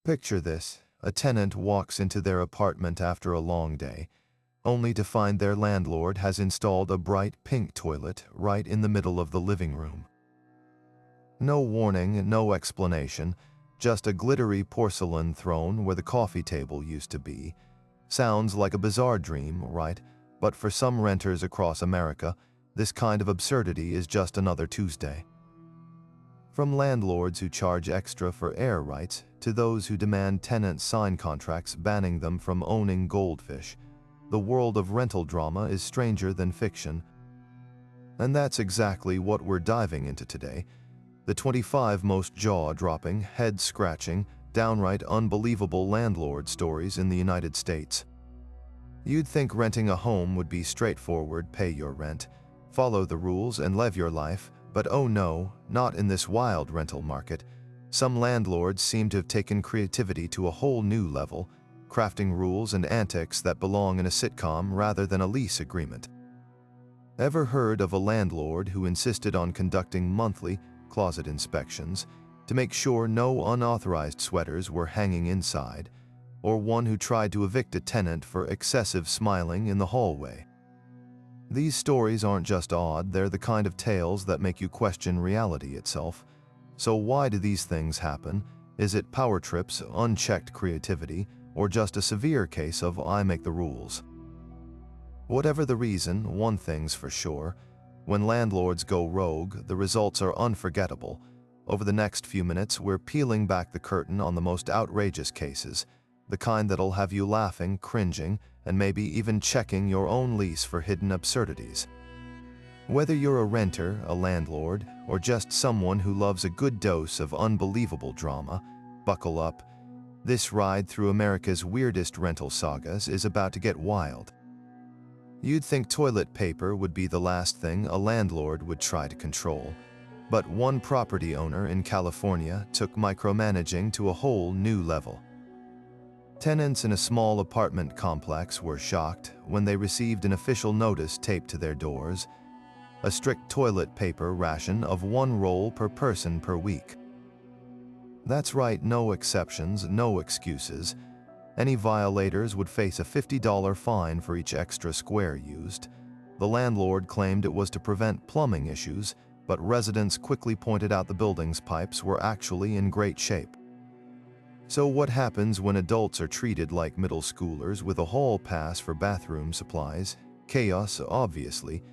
Picture this: a tenant walks into their apartment after a long day, only to find their landlord has installed a bright pink toilet right in the middle of the living room. No warning, no explanation, just a glittery porcelain throne where the coffee table used to be. Sounds like a bizarre dream, right? But for some renters across America, this kind of absurdity is just another Tuesday. From landlords who charge extra for air rights to those who demand tenants sign contracts banning them from owning goldfish, the world of rental drama is stranger than fiction. And that's exactly what we're diving into today: the 25 most jaw-dropping, head-scratching, downright unbelievable landlord stories in the United States. You'd think renting a home would be straightforward: pay your rent, follow the rules, and live your life. But oh no, not in this wild rental market. Some landlords seem to have taken creativity to a whole new level, crafting rules and antics that belong in a sitcom rather than a lease agreement. Ever heard of a landlord who insisted on conducting monthly closet inspections to make sure no unauthorized sweaters were hanging inside, or one who tried to evict a tenant for excessive smiling in the hallway? These stories aren't just odd, they're the kind of tales that make you question reality itself. So why do these things happen? Is it power trips, unchecked creativity, or just a severe case of I make the rules? Whatever the reason, one thing's for sure: when landlords go rogue, the results are unforgettable. Over the next few minutes, we're peeling back the curtain on the most outrageous cases, the kind that'll have you laughing, cringing, and maybe even checking your own lease for hidden absurdities. Whether you're a renter, a landlord, or just someone who loves a good dose of unbelievable drama, buckle up. This ride through America's weirdest rental sagas is about to get wild. You'd think toilet paper would be the last thing a landlord would try to control, but one property owner in California took micromanaging to a whole new level. Tenants in a small apartment complex were shocked when they received an official notice taped to their doors: a strict toilet paper ration of 1 roll per person per week. That's right, no exceptions, no excuses. Any violators would face a $50 fine for each extra square used. The landlord claimed it was to prevent plumbing issues, but residents quickly pointed out the building's pipes were actually in great shape. So what happens when adults are treated like middle schoolers with a hall pass for bathroom supplies? Chaos, obviously.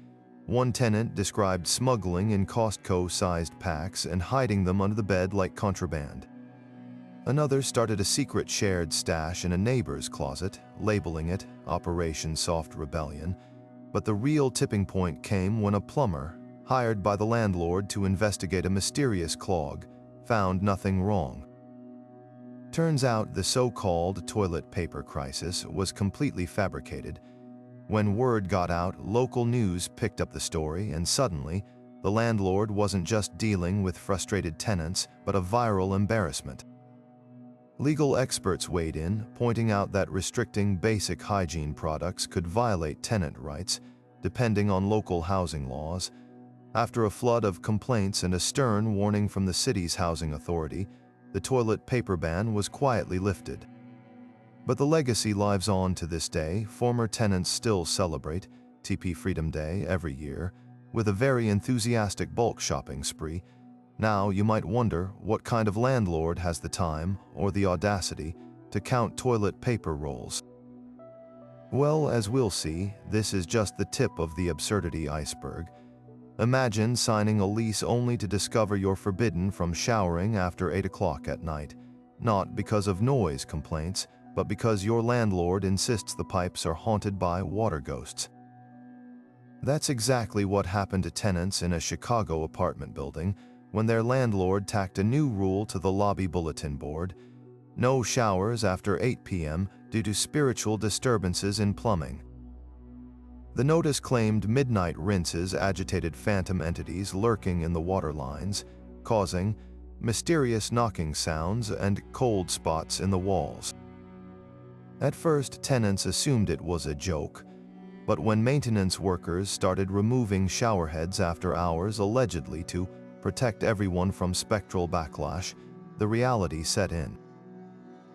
One tenant described smuggling in Costco-sized packs and hiding them under the bed like contraband. Another started a secret shared stash in a neighbor's closet, labeling it Operation Soft Rebellion. But the real tipping point came when a plumber, hired by the landlord to investigate a mysterious clog, found nothing wrong. Turns out the so-called toilet paper crisis was completely fabricated. When word got out, local news picked up the story, and suddenly, the landlord wasn't just dealing with frustrated tenants, but a viral embarrassment. Legal experts weighed in, pointing out that restricting basic hygiene products could violate tenant rights, depending on local housing laws. After a flood of complaints and a stern warning from the city's housing authority, the toilet paper ban was quietly lifted. But the legacy lives on to this day. Former tenants still celebrate TP Freedom Day every year with a very enthusiastic bulk shopping spree. Now you might wonder, what kind of landlord has the time or the audacity to count toilet paper rolls? Well, as we'll see, this is just the tip of the absurdity iceberg. Imagine signing a lease only to discover you're forbidden from showering after 8 o'clock at night, not because of noise complaints, but because your landlord insists the pipes are haunted by water ghosts. That's exactly what happened to tenants in a Chicago apartment building when their landlord tacked a new rule to the lobby bulletin board: no showers after 8 p.m. due to spiritual disturbances in plumbing. The notice claimed midnight rinses agitated phantom entities lurking in the water lines, causing mysterious knocking sounds and cold spots in the walls. At first, tenants assumed it was a joke, but when maintenance workers started removing shower heads after hours allegedly to protect everyone from spectral backlash, the reality set in.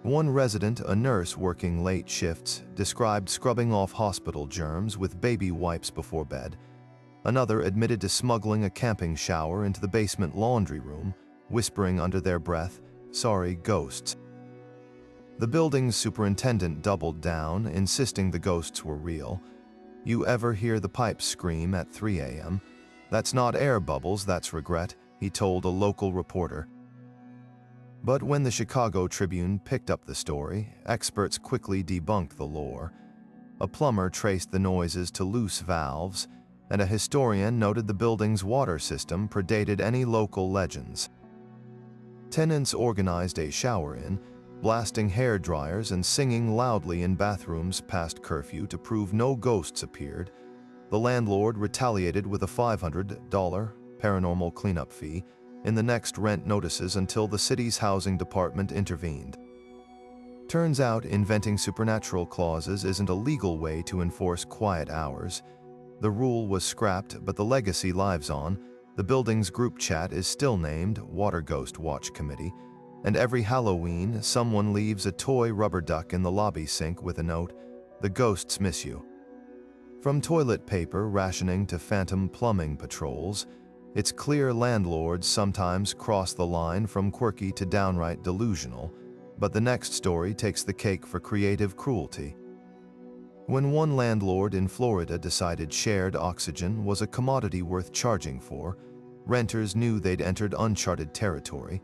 One resident, a nurse working late shifts, described scrubbing off hospital germs with baby wipes before bed. Another admitted to smuggling a camping shower into the basement laundry room, whispering under their breath, "Sorry, ghosts." The building's superintendent doubled down, insisting the ghosts were real. "You ever hear the pipes scream at 3 a.m.? That's not air bubbles, that's regret," he told a local reporter. But when the Chicago Tribune picked up the story, experts quickly debunked the lore. A plumber traced the noises to loose valves, and a historian noted the building's water system predated any local legends. Tenants organized a shower-in, blasting hair dryers and singing loudly in bathrooms past curfew to prove no ghosts appeared. The landlord retaliated with a $500 paranormal cleanup fee in the next rent notices until the city's housing department intervened. Turns out inventing supernatural clauses isn't a legal way to enforce quiet hours. The rule was scrapped, but the legacy lives on. The building's group chat is still named Water Ghost Watch Committee, and every Halloween, someone leaves a toy rubber duck in the lobby sink with a note, "The ghosts miss you." From toilet paper rationing to phantom plumbing patrols, it's clear landlords sometimes cross the line from quirky to downright delusional, but the next story takes the cake for creative cruelty. When one landlord in Florida decided shared oxygen was a commodity worth charging for, renters knew they'd entered uncharted territory.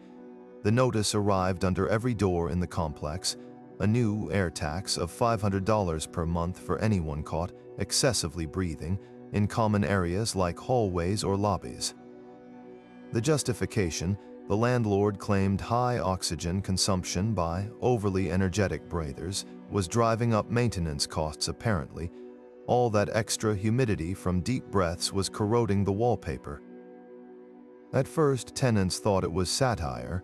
The notice arrived under every door in the complex, a new air tax of $500 per month for anyone caught excessively breathing in common areas like hallways or lobbies. The justification: the landlord claimed high oxygen consumption by overly energetic breathers was driving up maintenance costs apparently. All that extra humidity from deep breaths was corroding the wallpaper. At first, tenants thought it was satire.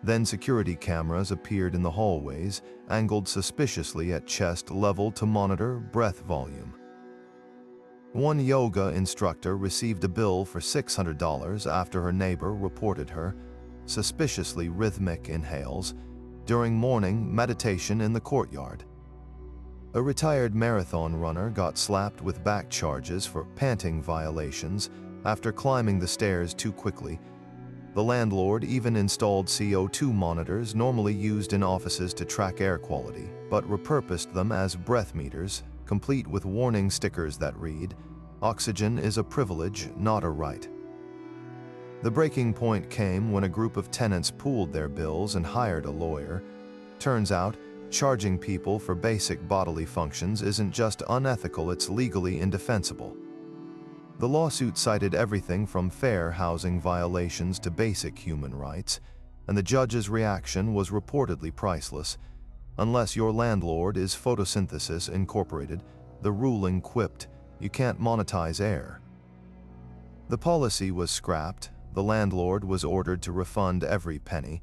Then security cameras appeared in the hallways, angled suspiciously at chest level to monitor breath volume. One yoga instructor received a bill for $600 after her neighbor reported her suspiciously rhythmic inhales during morning meditation in the courtyard. A retired marathon runner got slapped with back charges for panting violations after climbing the stairs too quickly. The landlord even installed CO2 monitors normally used in offices to track air quality, but repurposed them as breath meters, complete with warning stickers that read, "Oxygen is a privilege, not a right." The breaking point came when a group of tenants pooled their bills and hired a lawyer. Turns out, charging people for basic bodily functions isn't just unethical, it's legally indefensible. The lawsuit cited everything from fair housing violations to basic human rights, and the judge's reaction was reportedly priceless. "Unless your landlord is Photosynthesis Incorporated," the ruling quipped, "you can't monetize air." The policy was scrapped, the landlord was ordered to refund every penny,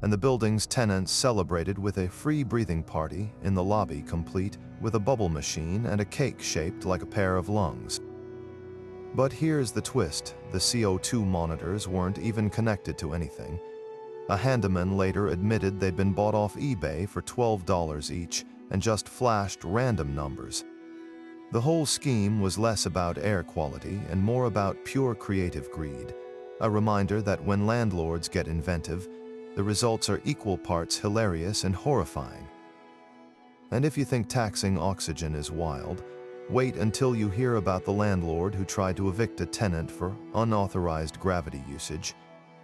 and the building's tenants celebrated with a free breathing party in the lobby, complete with a bubble machine and a cake shaped like a pair of lungs. But here's the twist: the CO2 monitors weren't even connected to anything. A handyman later admitted they'd been bought off eBay for $12 each and just flashed random numbers. The whole scheme was less about air quality and more about pure creative greed, a reminder that when landlords get inventive, the results are equal parts hilarious and horrifying. And if you think taxing oxygen is wild, wait until you hear about the landlord who tried to evict a tenant for unauthorized gravity usage.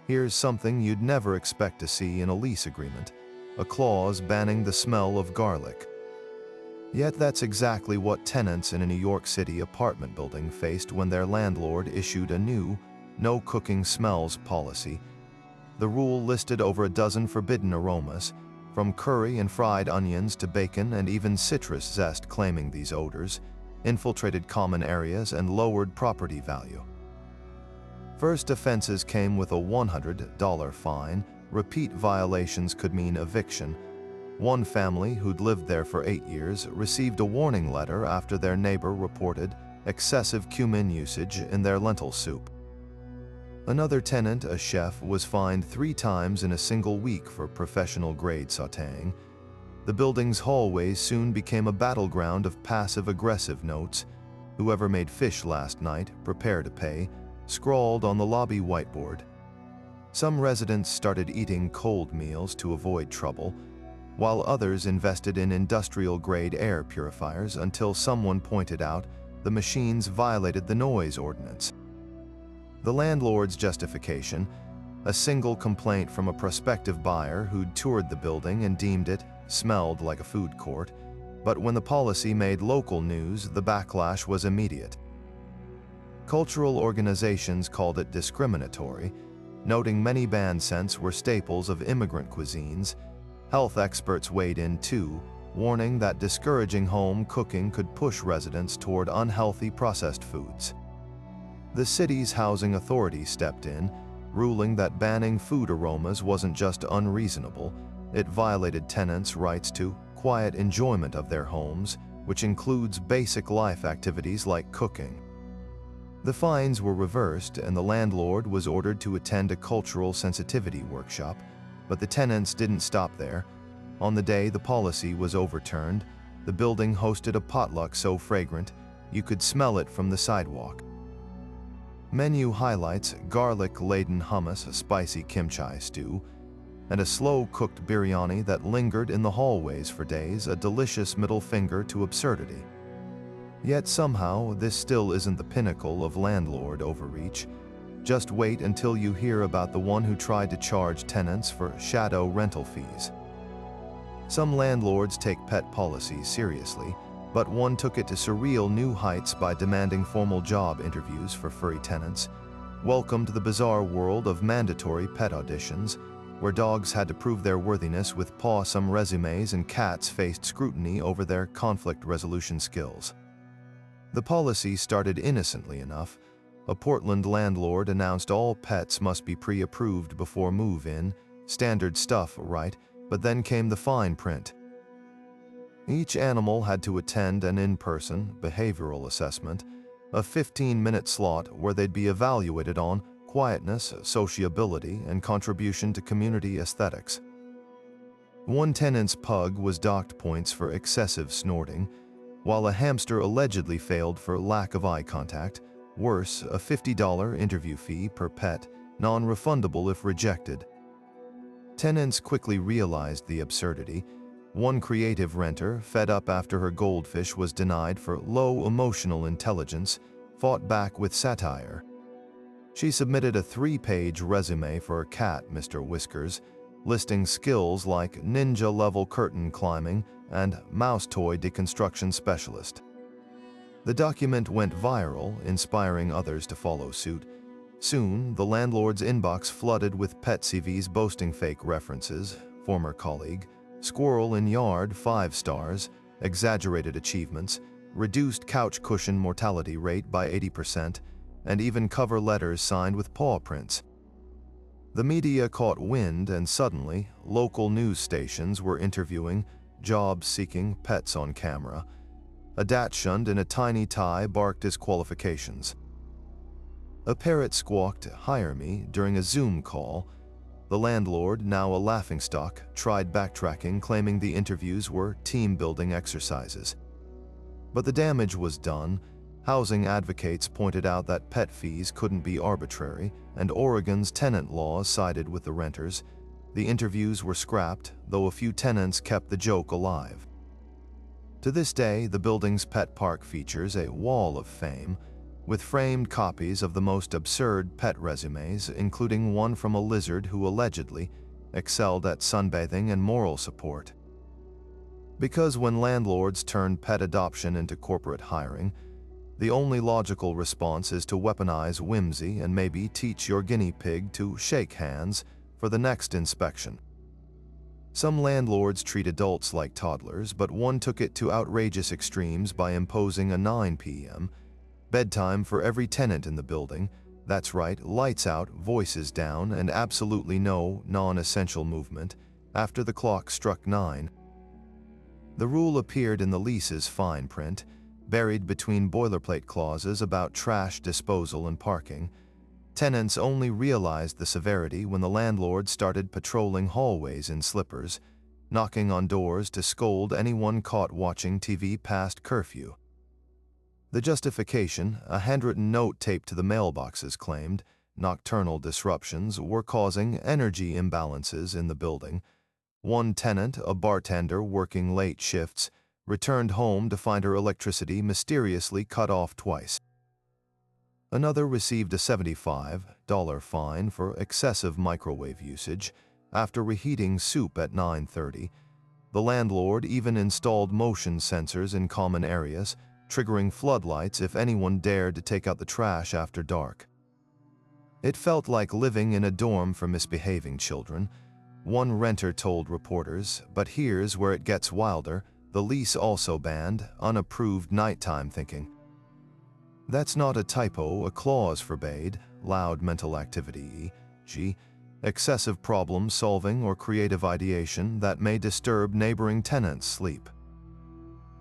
Here's something you'd never expect to see in a lease agreement: a clause banning the smell of garlic. Yet that's exactly what tenants in a New York City apartment building faced when their landlord issued a new no cooking smells policy. The rule listed over a dozen forbidden aromas, from curry and fried onions to bacon and even citrus zest, claiming these odors infiltrated common areas and lowered property value. First offenses came with a $100 fine. Repeat violations could mean eviction. One family who'd lived there for 8 years received a warning letter after their neighbor reported excessive cumin usage in their lentil soup. Another tenant, a chef, was fined 3 times in a single week for professional-grade sautéing. The building's hallways soon became a battleground of passive-aggressive notes. "Whoever made fish last night, prepare to pay," scrawled on the lobby whiteboard. Some residents started eating cold meals to avoid trouble, while others invested in industrial-grade air purifiers until someone pointed out the machines violated the noise ordinance. The landlord's justification: a single complaint from a prospective buyer who'd toured the building and deemed it smelled like a food court. But when the policy made local news, the backlash was immediate. Cultural organizations called it discriminatory, noting many banned scents were staples of immigrant cuisines. Health experts weighed in too, warning that discouraging home cooking could push residents toward unhealthy processed foods. The city's housing authority stepped in, ruling that banning food aromas wasn't just unreasonable, it violated tenants' rights to quiet enjoyment of their homes, which includes basic life activities like cooking. The fines were reversed and the landlord was ordered to attend a cultural sensitivity workshop, but the tenants didn't stop there. On the day the policy was overturned, the building hosted a potluck so fragrant you could smell it from the sidewalk. Menu highlights: garlic-laden hummus, a spicy kimchi stew, and a slow-cooked biryani that lingered in the hallways for days, a delicious middle finger to absurdity. Yet somehow, this still isn't the pinnacle of landlord overreach. Just wait until you hear about the one who tried to charge tenants for shadow rental fees. Some landlords take pet policies seriously, but one took it to surreal new heights by demanding formal job interviews for furry tenants. Welcome to the bizarre world of mandatory pet auditions, where dogs had to prove their worthiness with paw-some resumes and cats faced scrutiny over their conflict resolution skills. The policy started innocently enough. A Portland landlord announced all pets must be pre-approved before move-in, standard stuff, right? But then came the fine print. Each animal had to attend an in-person behavioral assessment, a 15-minute slot where they'd be evaluated on quietness, sociability, and contribution to community aesthetics. One tenant's pug was docked points for excessive snorting, while a hamster allegedly failed for lack of eye contact. Worse, a $50 interview fee per pet, non-refundable if rejected. Tenants quickly realized the absurdity. One creative renter, fed up after her goldfish was denied for low emotional intelligence, fought back with satire. She submitted a 3-page resume for her cat, Mr. Whiskers, listing skills like ninja-level curtain climbing and mouse toy deconstruction specialist. The document went viral, inspiring others to follow suit. Soon, the landlord's inbox flooded with pet CVs boasting fake references: former colleague, squirrel in yard 5 stars, exaggerated achievements, reduced couch cushion mortality rate by 80%, and even cover letters signed with paw prints. The media caught wind, and suddenly, local news stations were interviewing job-seeking pets on camera. A dachshund in a tiny tie barked his qualifications. A parrot squawked, "Hire me," during a Zoom call. The landlord, now a laughingstock, tried backtracking, claiming the interviews were team-building exercises. But the damage was done. Housing advocates pointed out that pet fees couldn't be arbitrary, and Oregon's tenant laws sided with the renters. The interviews were scrapped, though a few tenants kept the joke alive. To this day, the building's pet park features a wall of fame, with framed copies of the most absurd pet resumes, including one from a lizard who allegedly excelled at sunbathing and moral support. Because when landlords turn pet adoption into corporate hiring, the only logical response is to weaponize whimsy and maybe teach your guinea pig to shake hands for the next inspection. Some landlords treat adults like toddlers, but one took it to outrageous extremes by imposing a 9 p.m. bedtime for every tenant in the building. That's right, lights out, voices down, and absolutely no non-essential movement after the clock struck 9. The rule appeared in the lease's fine print, buried between boilerplate clauses about trash disposal and parking. Tenants only realized the severity when the landlord started patrolling hallways in slippers, knocking on doors to scold anyone caught watching TV past curfew. The justification, a handwritten note taped to the mailboxes, claimed nocturnal disruptions were causing energy imbalances in the building. One tenant, a bartender working late shifts, returned home to find her electricity mysteriously cut off twice. Another received a $75 fine for excessive microwave usage after reheating soup at 9:30. The landlord even installed motion sensors in common areas, triggering floodlights if anyone dared to take out the trash after dark. It felt like living in a dorm for misbehaving children, one renter told reporters, but here's where it gets wilder. The lease also banned unapproved nighttime thinking. That's not a typo, a clause forbade loud mental activity, e.g., excessive problem solving or creative ideation that may disturb neighboring tenants' sleep.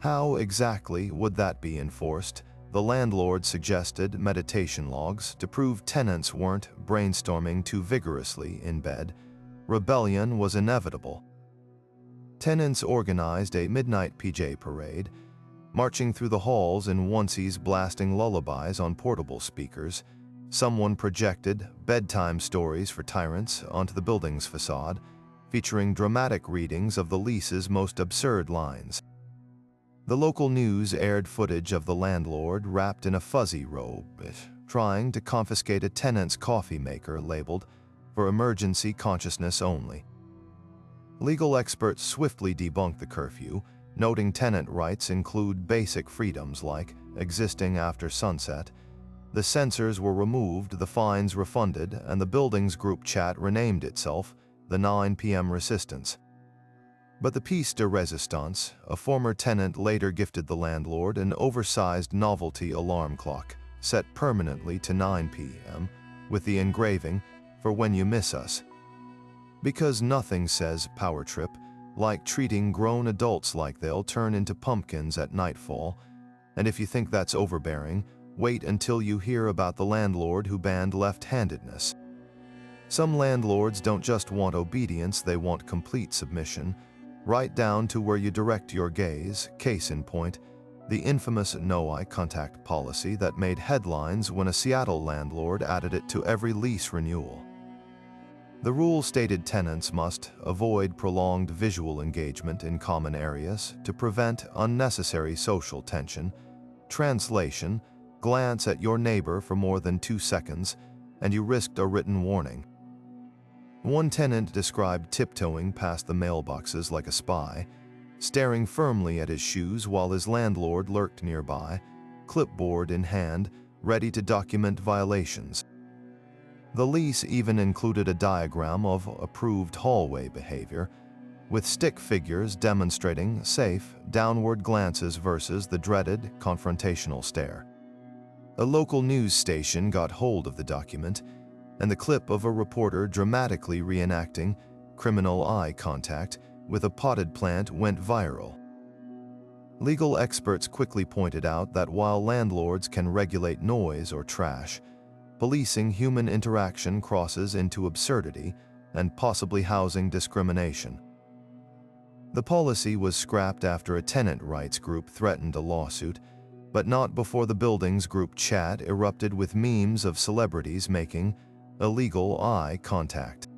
How exactly would that be enforced? The landlord suggested meditation logs to prove tenants weren't brainstorming too vigorously in bed. Rebellion was inevitable. Tenants organized a midnight PJ parade, marching through the halls in onesies blasting lullabies on portable speakers. Someone projected bedtime stories for tyrants onto the building's facade, featuring dramatic readings of the lease's most absurd lines. The local news aired footage of the landlord wrapped in a fuzzy robe, trying to confiscate a tenant's coffee maker labeled for emergency consciousness only. Legal experts swiftly debunked the curfew, noting tenant rights include basic freedoms like existing after sunset. The censors were removed, the fines refunded, and the building's group chat renamed itself the 9 p.m. Resistance. But the piece de resistance, a former tenant later gifted the landlord an oversized novelty alarm clock set permanently to 9 p.m. with the engraving, "For when you miss us." Because nothing says power trip like treating grown adults like they'll turn into pumpkins at nightfall, and if you think that's overbearing, wait until you hear about the landlord who banned left-handedness. Some landlords don't just want obedience, they want complete submission, right down to where you direct your gaze. Case in point, the infamous no eye contact policy that made headlines when a Seattle landlord added it to every lease renewal. The rule stated tenants must avoid prolonged visual engagement in common areas to prevent unnecessary social tension. Translation: glance at your neighbor for more than 2 seconds, and you risked a written warning. One tenant described tiptoeing past the mailboxes like a spy, staring firmly at his shoes while his landlord lurked nearby, clipboard in hand, ready to document violations. The lease even included a diagram of approved hallway behavior, with stick figures demonstrating safe, downward glances versus the dreaded confrontational stare. A local news station got hold of the document, and the clip of a reporter dramatically reenacting criminal eye contact with a potted plant went viral. Legal experts quickly pointed out that while landlords can regulate noise or trash, policing human interaction crosses into absurdity and possibly housing discrimination. The policy was scrapped after a tenant rights group threatened a lawsuit, but not before the building's group chat erupted with memes of celebrities making illegal eye contact.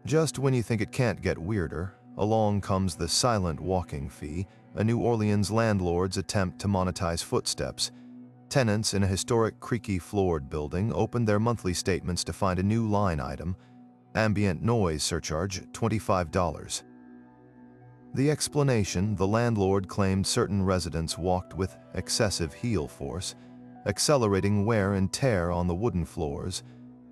Just when you think it can't get weirder, along comes the silent walking fee, a New Orleans landlord's attempt to monetize footsteps. Tenants in a historic creaky floored building opened their monthly statements to find a new line item: ambient noise surcharge, $25. The explanation: the landlord claimed certain residents walked with excessive heel force, accelerating wear and tear on the wooden floors.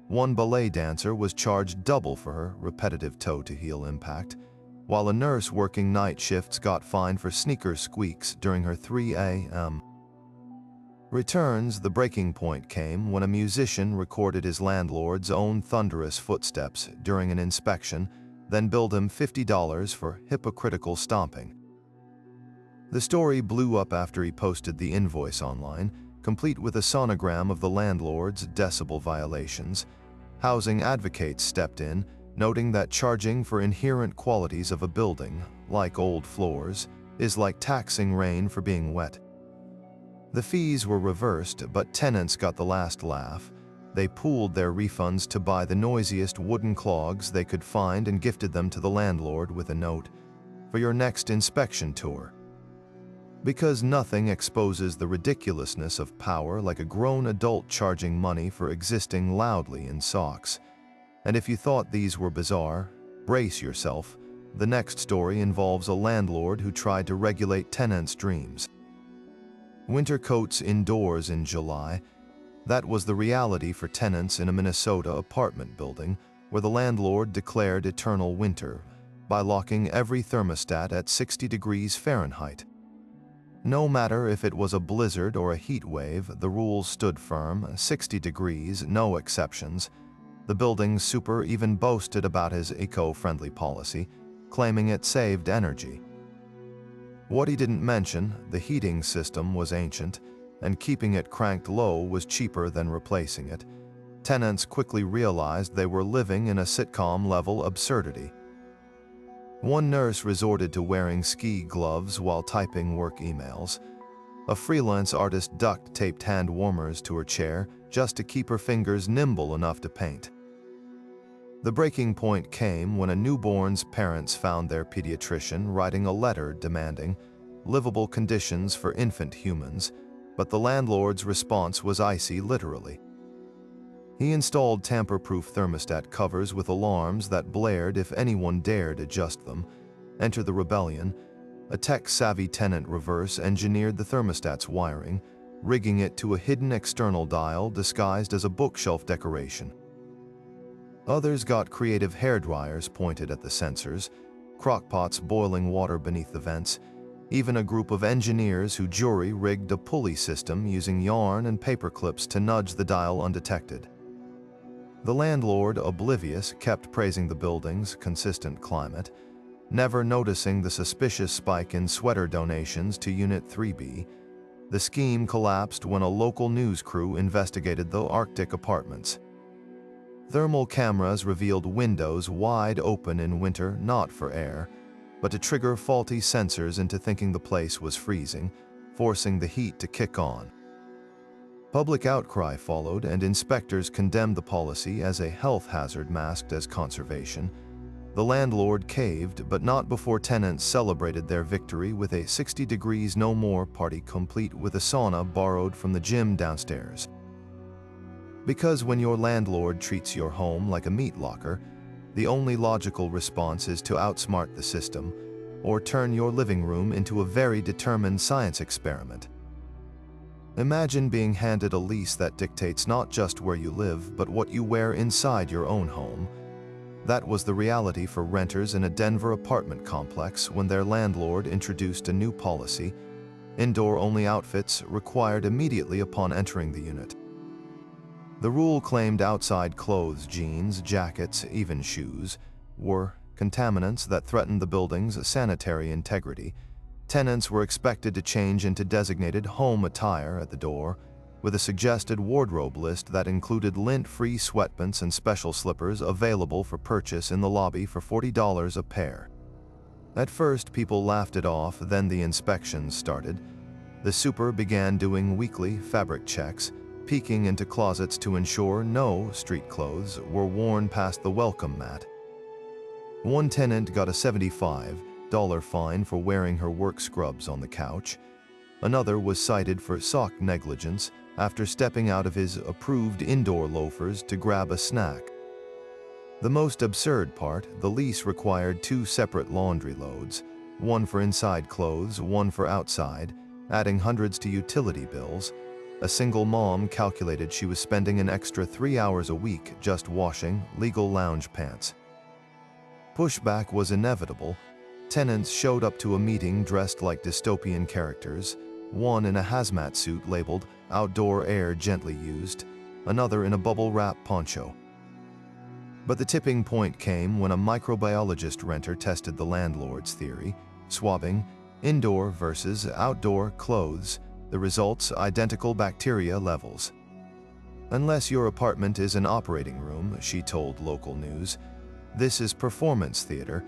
One ballet dancer was charged double for her repetitive toe-to-heel impact, while a nurse working night shifts got fined for sneaker squeaks during her 3 a.m. returns. The breaking point came when a musician recorded his landlord's own thunderous footsteps during an inspection, then billed him $50 for hypocritical stomping. The story blew up after he posted the invoice online, complete with a sonogram of the landlord's decibel violations. Housing advocates stepped in, noting that charging for inherent qualities of a building, like old floors, is like taxing rain for being wet. The fees were reversed, but tenants got the last laugh. They pooled their refunds to buy the noisiest wooden clogs they could find and gifted them to the landlord with a note, "For your next inspection tour." Because nothing exposes the ridiculousness of power like a grown adult charging money for existing loudly in socks. And if you thought these were bizarre, brace yourself. The next story involves a landlord who tried to regulate tenants' dreams. Winter coats indoors in July. That was the reality for tenants in a Minnesota apartment building where the landlord declared eternal winter by locking every thermostat at 60 degrees Fahrenheit. No matter if it was a blizzard or a heat wave, the rules stood firm, 60 degrees, no exceptions. The building's super even boasted about his eco-friendly policy, claiming it saved energy. What he didn't mention, the heating system was ancient, and keeping it cranked low was cheaper than replacing it. Tenants quickly realized they were living in a sitcom-level absurdity. One nurse resorted to wearing ski gloves while typing work emails. A freelance artist duct-taped hand warmers to her chair just to keep her fingers nimble enough to paint. The breaking point came when a newborn's parents found their pediatrician writing a letter demanding livable conditions for infant humans, but the landlord's response was icy literally. He installed tamper-proof thermostat covers with alarms that blared if anyone dared adjust them. Enter the rebellion. A tech-savvy tenant reverse-engineered the thermostat's wiring, rigging it to a hidden external dial disguised as a bookshelf decoration. Others got creative hairdryers pointed at the sensors, crockpots boiling water beneath the vents, even a group of engineers who jury-rigged a pulley system using yarn and paper clips to nudge the dial undetected. The landlord, oblivious, kept praising the building's consistent climate, never noticing the suspicious spike in sweater donations to Unit 3B. The scheme collapsed when a local news crew investigated the Arctic apartments. Thermal cameras revealed windows wide open in winter not for air, but to trigger faulty sensors into thinking the place was freezing, forcing the heat to kick on. Public outcry followed, and inspectors condemned the policy as a health hazard masked as conservation. The landlord caved, but not before tenants celebrated their victory with a 60 degrees no more party complete with a sauna borrowed from the gym downstairs. Because when your landlord treats your home like a meat locker, the only logical response is to outsmart the system, or turn your living room into a very determined science experiment. Imagine being handed a lease that dictates not just where you live, but what you wear inside your own home. That was the reality for renters in a Denver apartment complex when their landlord introduced a new policy: indoor-only outfits required immediately upon entering the unit. The rule claimed outside clothes, jeans, jackets, even shoes, were contaminants that threatened the building's sanitary integrity. Tenants were expected to change into designated home attire at the door, with a suggested wardrobe list that included lint-free sweatpants and special slippers available for purchase in the lobby for $40 a pair. At first, people laughed it off, then the inspections started. The super began doing weekly fabric checks, peeking into closets to ensure no street clothes were worn past the welcome mat. One tenant got a $75 fine for wearing her work scrubs on the couch. Another was cited for sock negligence after stepping out of his approved indoor loafers to grab a snack. The most absurd part, the lease required 2 separate laundry loads, one for inside clothes, one for outside, adding hundreds to utility bills. A single mom calculated she was spending an extra 3 hours a week just washing legal lounge pants. Pushback was inevitable. Tenants showed up to a meeting dressed like dystopian characters, one in a hazmat suit labeled "Outdoor Air Gently Used," another in a bubble-wrap poncho. But the tipping point came when a microbiologist renter tested the landlord's theory, swabbing indoor versus outdoor clothes. The results: identical bacteria levels. "Unless your apartment is an operating room," she told local news. This is performance theater.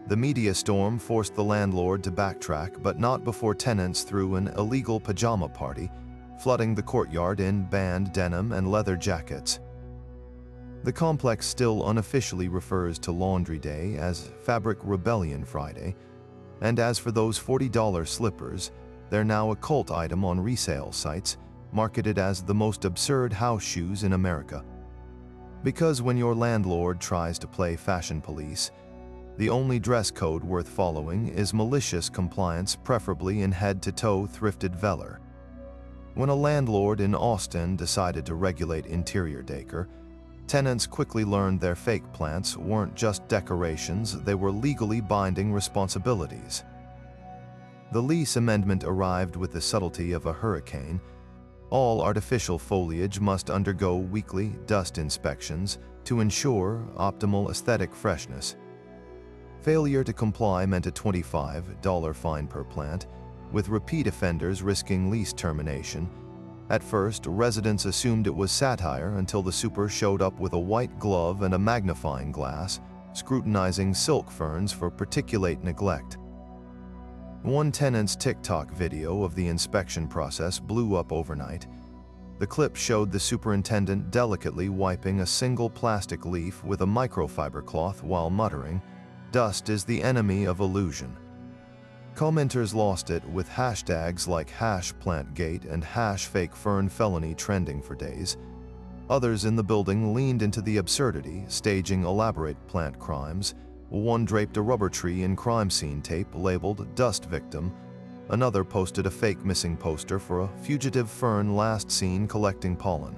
The media storm forced the landlord to backtrack, but not before tenants threw an illegal pajama party, flooding the courtyard in band denim and leather jackets. The complex still unofficially refers to Laundry Day as Fabric Rebellion Friday, and as for those $40 slippers, they're now a cult item on resale sites, marketed as the most absurd house shoes in America. Because when your landlord tries to play fashion police, the only dress code worth following is malicious compliance, preferably in head-to-toe thrifted velour. When a landlord in Austin decided to regulate interior decor, tenants quickly learned their fake plants weren't just decorations, they were legally binding responsibilities. The lease amendment arrived with the subtlety of a hurricane. All artificial foliage must undergo weekly dust inspections to ensure optimal aesthetic freshness. Failure to comply meant a $25 fine per plant, with repeat offenders risking lease termination. At first, residents assumed it was satire until the super showed up with a white glove and a magnifying glass, scrutinizing silk ferns for particulate neglect. One tenant's TikTok video of the inspection process blew up overnight. The clip showed the superintendent delicately wiping a single plastic leaf with a microfiber cloth while muttering, "Dust is the enemy of illusion." Commenters lost it, with hashtags like #plantgate and #fakefern felony trending for days. Others in the building leaned into the absurdity, staging elaborate plant crimes. One draped a rubber tree in crime scene tape labeled "Dust Victim." Another posted a fake missing poster for a fugitive fern last seen collecting pollen.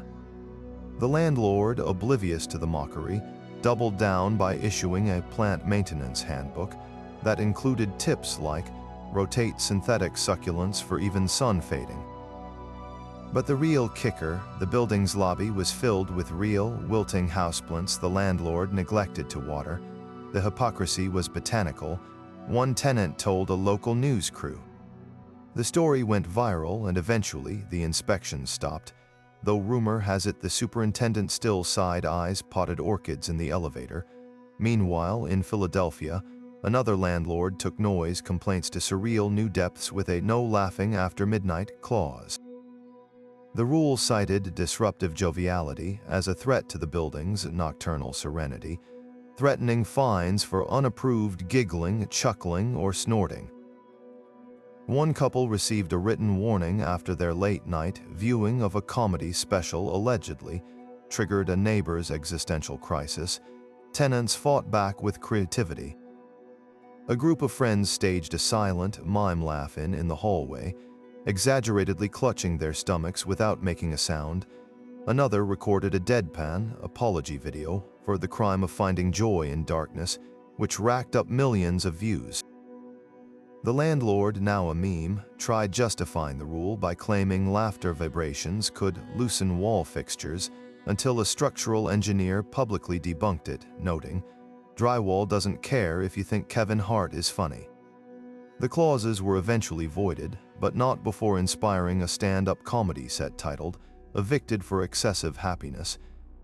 The landlord, oblivious to the mockery, doubled down by issuing a plant maintenance handbook that included tips like rotate synthetic succulents for even sun fading. But the real kicker, the building's lobby was filled with real, wilting houseplants the landlord neglected to water. The hypocrisy was botanical, one tenant told a local news crew. The story went viral and eventually the inspections stopped, though rumor has it the superintendent still side-eyes potted orchids in the elevator. Meanwhile, in Philadelphia, another landlord took noise complaints to surreal new depths with a "no laughing after midnight" clause. The rule cited disruptive joviality as a threat to the building's nocturnal serenity, threatening fines for unapproved giggling, chuckling, or snorting. One couple received a written warning after their late-night viewing of a comedy special allegedly triggered a neighbor's existential crisis. Tenants fought back with creativity. A group of friends staged a silent mime laugh-in in the hallway, exaggeratedly clutching their stomachs without making a sound. Another recorded a deadpan apology video for the crime of finding joy in darkness, which racked up millions of views. The landlord, now a meme, tried justifying the rule by claiming laughter vibrations could loosen wall fixtures until a structural engineer publicly debunked it, noting, "Drywall doesn't care if you think Kevin Hart is funny." The clauses were eventually voided, but not before inspiring a stand-up comedy set titled "Evicted for Excessive Happiness,"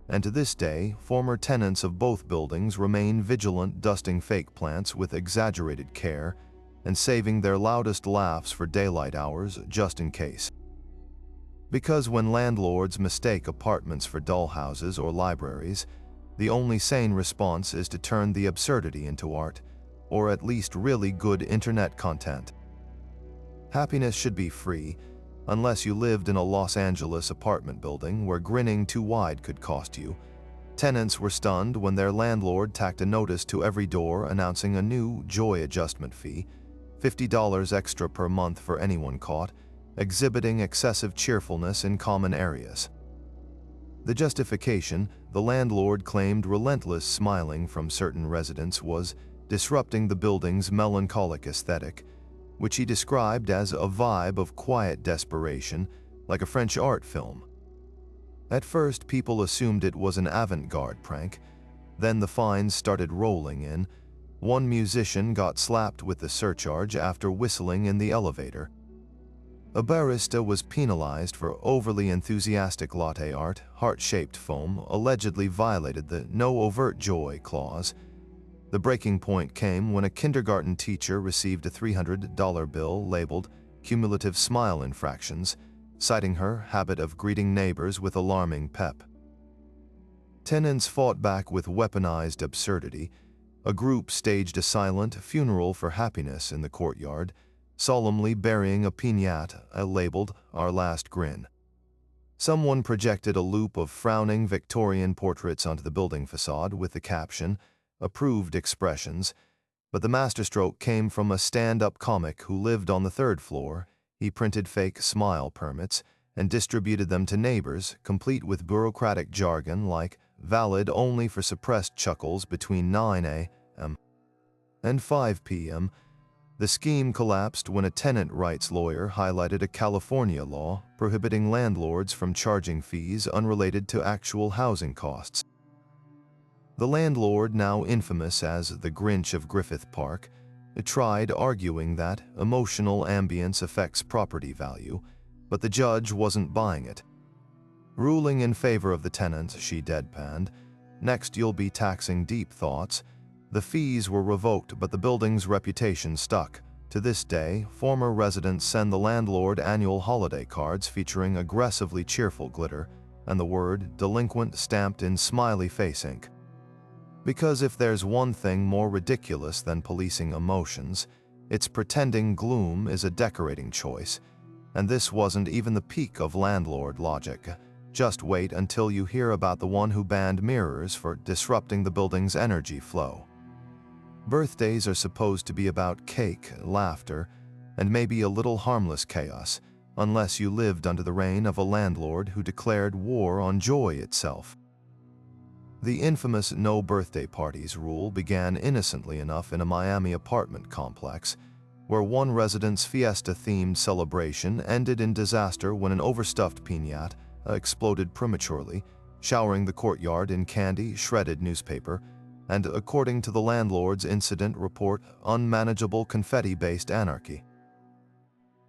and to this day, former tenants of both buildings remain vigilant, dusting fake plants with exaggerated care and saving their loudest laughs for daylight hours just in case. Because when landlords mistake apartments for dollhouses or libraries, the only sane response is to turn the absurdity into art, or at least really good internet content. Happiness should be free, unless you lived in a Los Angeles apartment building where grinning too wide could cost you. Tenants were stunned when their landlord tacked a notice to every door announcing a new joy adjustment fee, $50 extra per month for anyone caught exhibiting excessive cheerfulness in common areas. The justification, the landlord claimed relentless smiling from certain residents was disrupting the building's melancholic aesthetic, which he described as a vibe of quiet desperation, like a French art film. At first, people assumed it was an avant-garde prank. Then the fines started rolling in. One musician got slapped with the surcharge after whistling in the elevator. A barista was penalized for overly enthusiastic latte art. Heart-shaped foam allegedly violated the "no overt joy" clause. The breaking point came when a kindergarten teacher received a $300 bill labeled cumulative smile infractions, citing her habit of greeting neighbors with alarming pep. Tenants fought back with weaponized absurdity. A group staged a silent funeral for happiness in the courtyard, solemnly burying a piñata labeled "Our Last Grin." Someone projected a loop of frowning Victorian portraits onto the building facade with the caption, "Approved expressions," but the masterstroke came from a stand-up comic who lived on the third floor. He printed fake smile permits and distributed them to neighbors, complete with bureaucratic jargon like "valid only for suppressed chuckles between 9 a.m. and 5 p.m." The scheme collapsed when a tenant rights lawyer highlighted a California law prohibiting landlords from charging fees unrelated to actual housing costs. The landlord, now infamous as the Grinch of Griffith Park, tried arguing that emotional ambience affects property value, but the judge wasn't buying it. Ruling in favor of the tenant, she deadpanned, "Next you'll be taxing deep thoughts." The fees were revoked, but the building's reputation stuck. To this day, former residents send the landlord annual holiday cards featuring aggressively cheerful glitter and the word "delinquent" stamped in smiley face ink. Because if there's one thing more ridiculous than policing emotions, it's pretending gloom is a decorating choice. And this wasn't even the peak of landlord logic. Just wait until you hear about the one who banned mirrors for disrupting the building's energy flow. Birthdays are supposed to be about cake, laughter, and maybe a little harmless chaos, unless you lived under the reign of a landlord who declared war on joy itself. The infamous no birthday parties rule began innocently enough in a Miami apartment complex, where one resident's fiesta-themed celebration ended in disaster when an overstuffed piñata exploded prematurely, showering the courtyard in candy, shredded newspaper, and, according to the landlord's incident report, unmanageable confetti-based anarchy.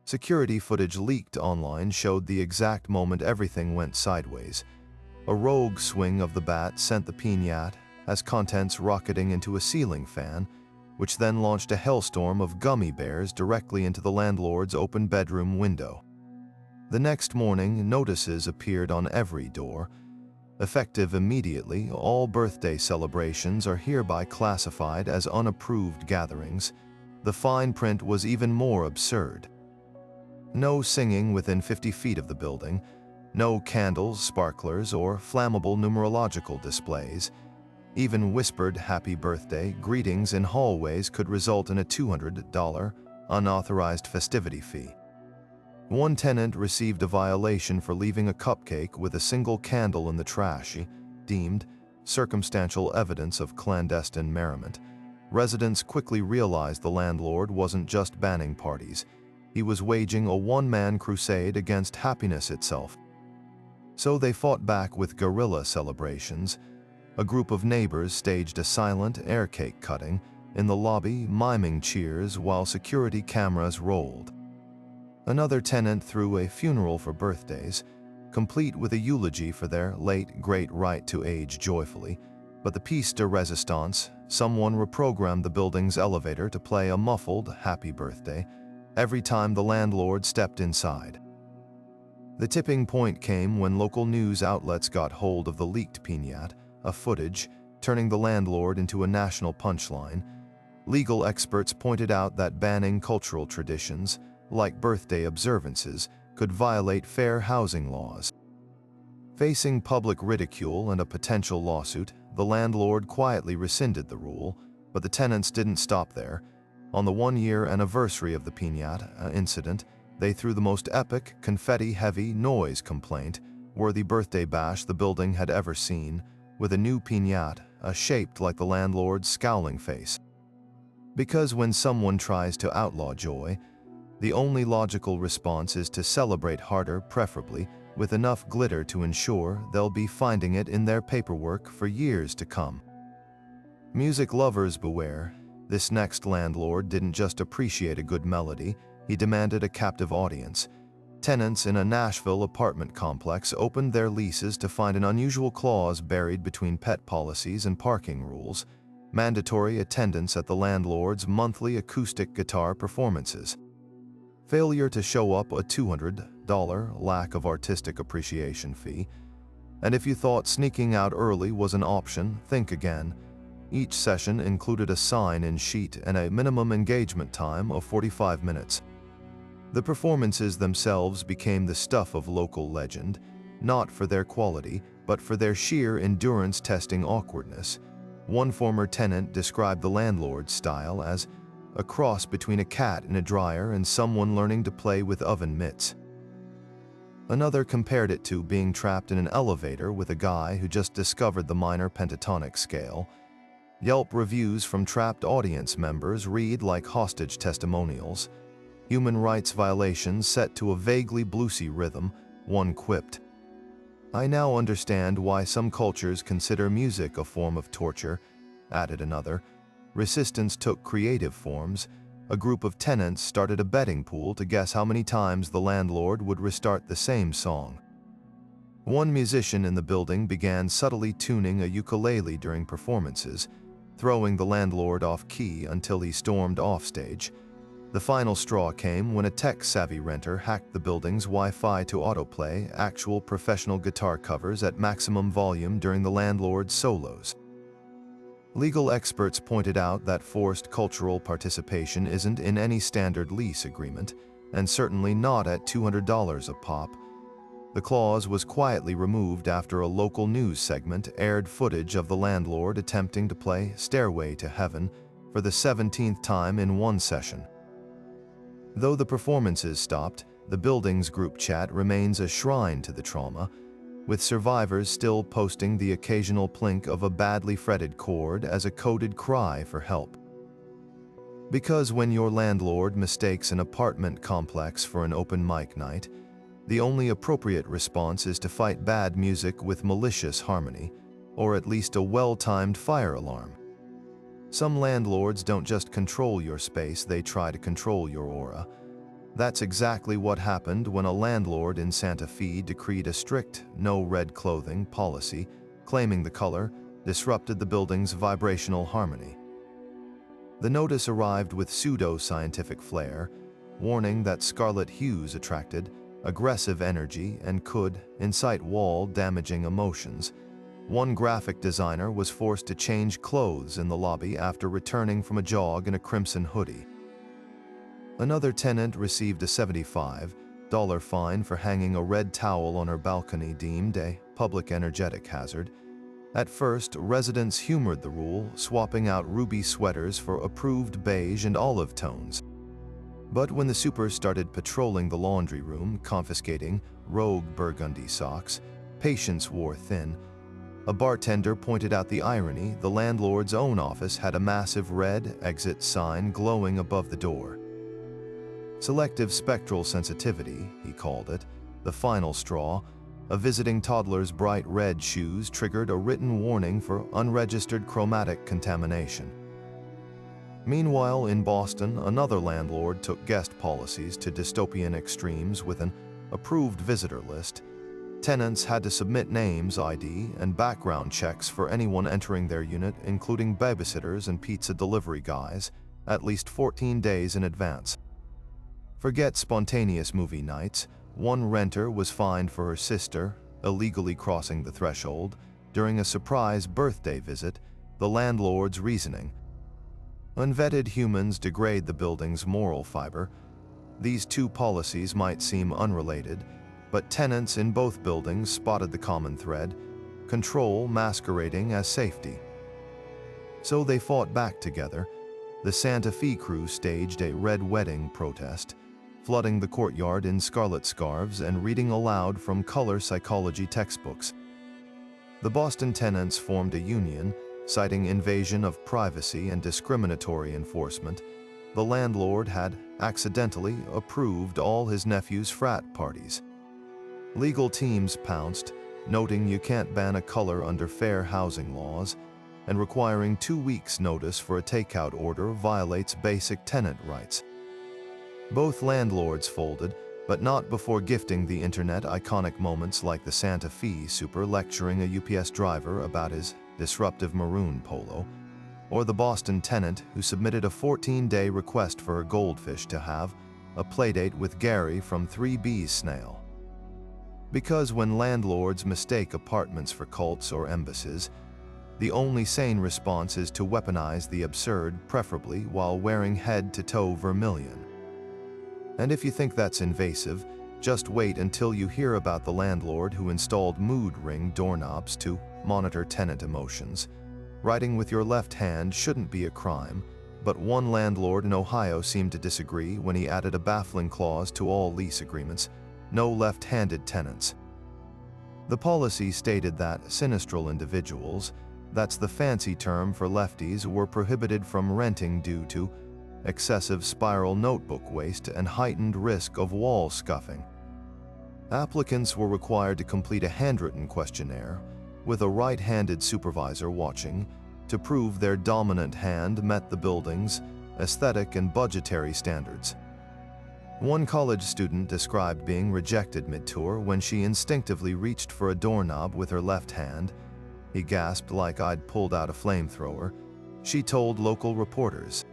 Security footage leaked online showed the exact moment everything went sideways. A rogue swing of the bat sent the piñata, as contents rocketing into a ceiling fan, which then launched a hellstorm of gummy bears directly into the landlord's open bedroom window. The next morning, notices appeared on every door. Effective immediately, all birthday celebrations are hereby classified as unapproved gatherings. The fine print was even more absurd. No singing within 50 feet of the building, no candles, sparklers, or flammable numerological displays. Even whispered happy birthday greetings in hallways could result in a $200 unauthorized festivity fee. One tenant received a violation for leaving a cupcake with a single candle in the trash, deemed circumstantial evidence of clandestine merriment. Residents quickly realized the landlord wasn't just banning parties. He was waging a one-man crusade against happiness itself. So they fought back with guerrilla celebrations. A group of neighbors staged a silent air cake cutting in the lobby, miming cheers while security cameras rolled. Another tenant threw a funeral for birthdays, complete with a eulogy for their late great right to age joyfully, but the piece de resistance, someone reprogrammed the building's elevator to play a muffled happy birthday every time the landlord stepped inside. The tipping point came when local news outlets got hold of the leaked piñata, a footage, turning the landlord into a national punchline. Legal experts pointed out that banning cultural traditions, like birthday observances, could violate fair housing laws. Facing public ridicule and a potential lawsuit, the landlord quietly rescinded the rule, but the tenants didn't stop there. On the one-year anniversary of the piñata incident, they threw the most epic, confetti-heavy noise complaint-worthy birthday bash the building had ever seen, with a new piñata, shaped like the landlord's scowling face. Because when someone tries to outlaw joy, the only logical response is to celebrate harder, preferably with enough glitter to ensure they'll be finding it in their paperwork for years to come. Music lovers beware. This next landlord didn't just appreciate a good melody, he demanded a captive audience. Tenants in a Nashville apartment complex opened their leases to find an unusual clause buried between pet policies and parking rules. mandatory attendance at the landlord's monthly acoustic guitar performances, failure to show up a $200 lack of artistic appreciation fee, and if you thought sneaking out early was an option, think again. Each session included a sign-in sheet and a minimum engagement time of 45 minutes. The performances themselves became the stuff of local legend, not for their quality, but for their sheer endurance-testing awkwardness. One former tenant described the landlord's style as a cross between a cat in a dryer and someone learning to play with oven mitts. Another compared it to being trapped in an elevator with a guy who just discovered the minor pentatonic scale. Yelp reviews from trapped audience members read like hostage testimonials. Human rights violations set to a vaguely bluesy rhythm, one quipped. I now understand why some cultures consider music a form of torture, added another. Resistance took creative forms. A group of tenants started a betting pool to guess how many times the landlord would restart the same song. One musician in the building began subtly tuning a ukulele during performances, throwing the landlord off key until he stormed offstage. The final straw came when a tech-savvy renter hacked the building's Wi-Fi to autoplay actual professional guitar covers at maximum volume during the landlord's solos. Legal experts pointed out that forced cultural participation isn't in any standard lease agreement, and certainly not at $200 a pop. The clause was quietly removed after a local news segment aired footage of the landlord attempting to play Stairway to Heaven for the 17th time in one session. Though the performances stopped, the building's group chat remains a shrine to the trauma, with survivors still posting the occasional plink of a badly fretted chord as a coded cry for help. Because when your landlord mistakes an apartment complex for an open mic night, the only appropriate response is to fight bad music with malicious harmony, or at least a well-timed fire alarm. Some landlords don't just control your space, they try to control your aura. That's exactly what happened when a landlord in Santa Fe decreed a strict no red clothing policy, claiming the color disrupted the building's vibrational harmony. The notice arrived with pseudo-scientific flair, warning that scarlet hues attracted aggressive energy and could incite wall-damaging emotions. One graphic designer was forced to change clothes in the lobby after returning from a jog in a crimson hoodie. Another tenant received a $75 fine for hanging a red towel on her balcony deemed a public energetic hazard. At first, residents humored the rule, swapping out ruby sweaters for approved beige and olive tones. But when the supers started patrolling the laundry room, confiscating rogue burgundy socks, patience wore thin. A bartender pointed out the irony. The landlord's own office had a massive red exit sign glowing above the door. Selective spectral sensitivity, he called it, the final straw. A visiting toddler's bright red shoes triggered a written warning for unregistered chromatic contamination. Meanwhile, in Boston, another landlord took guest policies to dystopian extremes with an approved visitor list. Tenants had to submit names, ID, and background checks for anyone entering their unit, including babysitters and pizza delivery guys, at least 14 days in advance. Forget spontaneous movie nights. One renter was fined for her sister illegally crossing the threshold during a surprise birthday visit. The landlord's reasoning: unvetted humans degrade the building's moral fiber. These two policies might seem unrelated, but tenants in both buildings spotted the common thread: control masquerading as safety. So they fought back together. The Santa Fe crew staged a red wedding protest, flooding the courtyard in scarlet scarves and reading aloud from color psychology textbooks. The Boston tenants formed a union, citing invasion of privacy and discriminatory enforcement. The landlord had accidentally approved all his nephew's frat parties. Legal teams pounced, noting you can't ban a color under fair housing laws, and requiring 2 weeks' notice for a takeout order violates basic tenant rights. Both landlords folded, but not before gifting the internet iconic moments like the Santa Fe super lecturing a UPS driver about his disruptive maroon polo, or the Boston tenant who submitted a 14-day request for a goldfish to have a playdate with Gary from 3B's Snail. Because when landlords mistake apartments for cults or embassies, the only sane response is to weaponize the absurd, preferably while wearing head-to-toe vermilion. And if you think that's invasive, just wait until you hear about the landlord who installed mood ring doorknobs to monitor tenant emotions. Writing with your left hand shouldn't be a crime, but one landlord in Ohio seemed to disagree when he added a baffling clause to all lease agreements: no left-handed tenants. The policy stated that sinistral individuals, that's the fancy term for lefties, were prohibited from renting due to excessive spiral notebook waste and heightened risk of wall scuffing. Applicants were required to complete a handwritten questionnaire, with a right-handed supervisor watching, to prove their dominant hand met the building's aesthetic and budgetary standards. One college student described being rejected mid-tour when she instinctively reached for a doorknob with her left hand. He gasped like I'd pulled out a flamethrower, she told local reporters.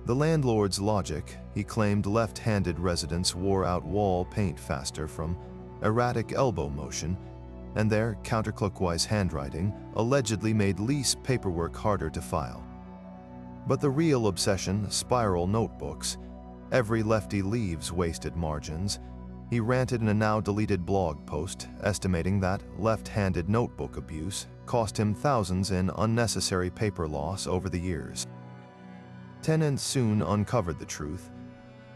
The landlord's logic, he claimed left-handed residents wore out wall paint faster from erratic elbow motion, and their counterclockwise handwriting allegedly made lease paperwork harder to file. But the real obsession, spiral notebooks, every lefty leaves wasted margins. He ranted in a now-deleted blog post, estimating that left-handed notebook abuse cost him thousands in unnecessary paper loss over the years. Tenant soon uncovered the truth.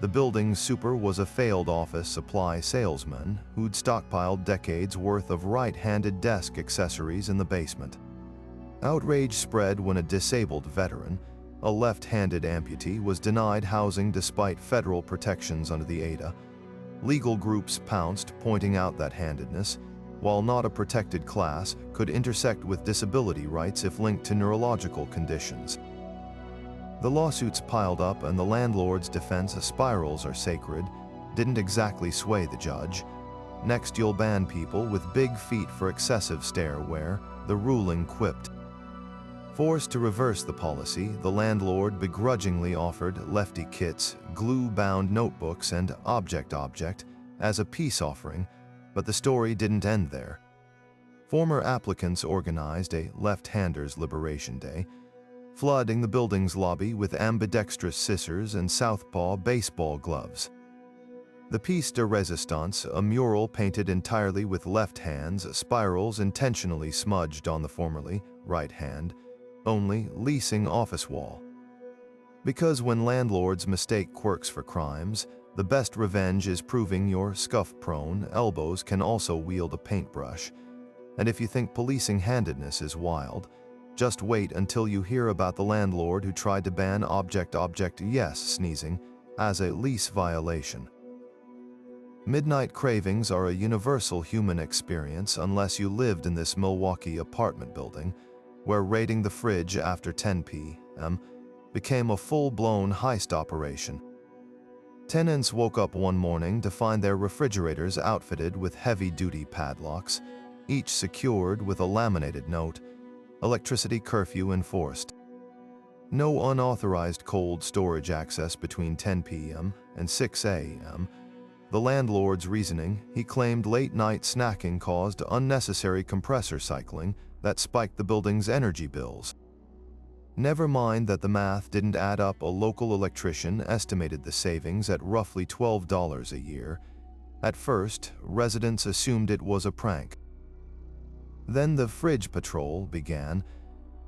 The building's super was a failed office supply salesman who'd stockpiled decades' worth of right-handed desk accessories in the basement. Outrage spread when a disabled veteran, a left-handed amputee, was denied housing despite federal protections under the ADA. Legal groups pounced, pointing out that handedness, while not a protected class, could intersect with disability rights if linked to neurological conditions. The lawsuits piled up, and the landlord's defense, spirals are sacred, didn't exactly sway the judge. Next, you'll ban people with big feet for excessive stair wear, the ruling quipped. Forced to reverse the policy, the landlord begrudgingly offered lefty kits, glue-bound notebooks, and object as a peace offering, but the story didn't end there. Former applicants organized a left-handers liberation day, flooding the building's lobby with ambidextrous scissors and southpaw baseball gloves. The piece de resistance, a mural painted entirely with left hands, spirals intentionally smudged on the formerly right hand, only leasing office wall. Because when landlords mistake quirks for crimes, the best revenge is proving your scuff-prone elbows can also wield a paintbrush. And if you think policing handedness is wild, just wait until you hear about the landlord who tried to ban sneezing as a lease violation. Midnight cravings are a universal human experience unless you lived in this Milwaukee apartment building, where raiding the fridge after 10 p.m. became a full-blown heist operation. Tenants woke up one morning to find their refrigerators outfitted with heavy-duty padlocks, each secured with a laminated note, "Electricity curfew enforced." No unauthorized cold storage access between 10 p.m. and 6 a.m. The landlord's reasoning, he claimed late-night snacking caused unnecessary compressor cycling that spiked the building's energy bills. Never mind that the math didn't add up. A local electrician estimated the savings at roughly $12 a year. At first, residents assumed it was a prank. Then the fridge patrol began.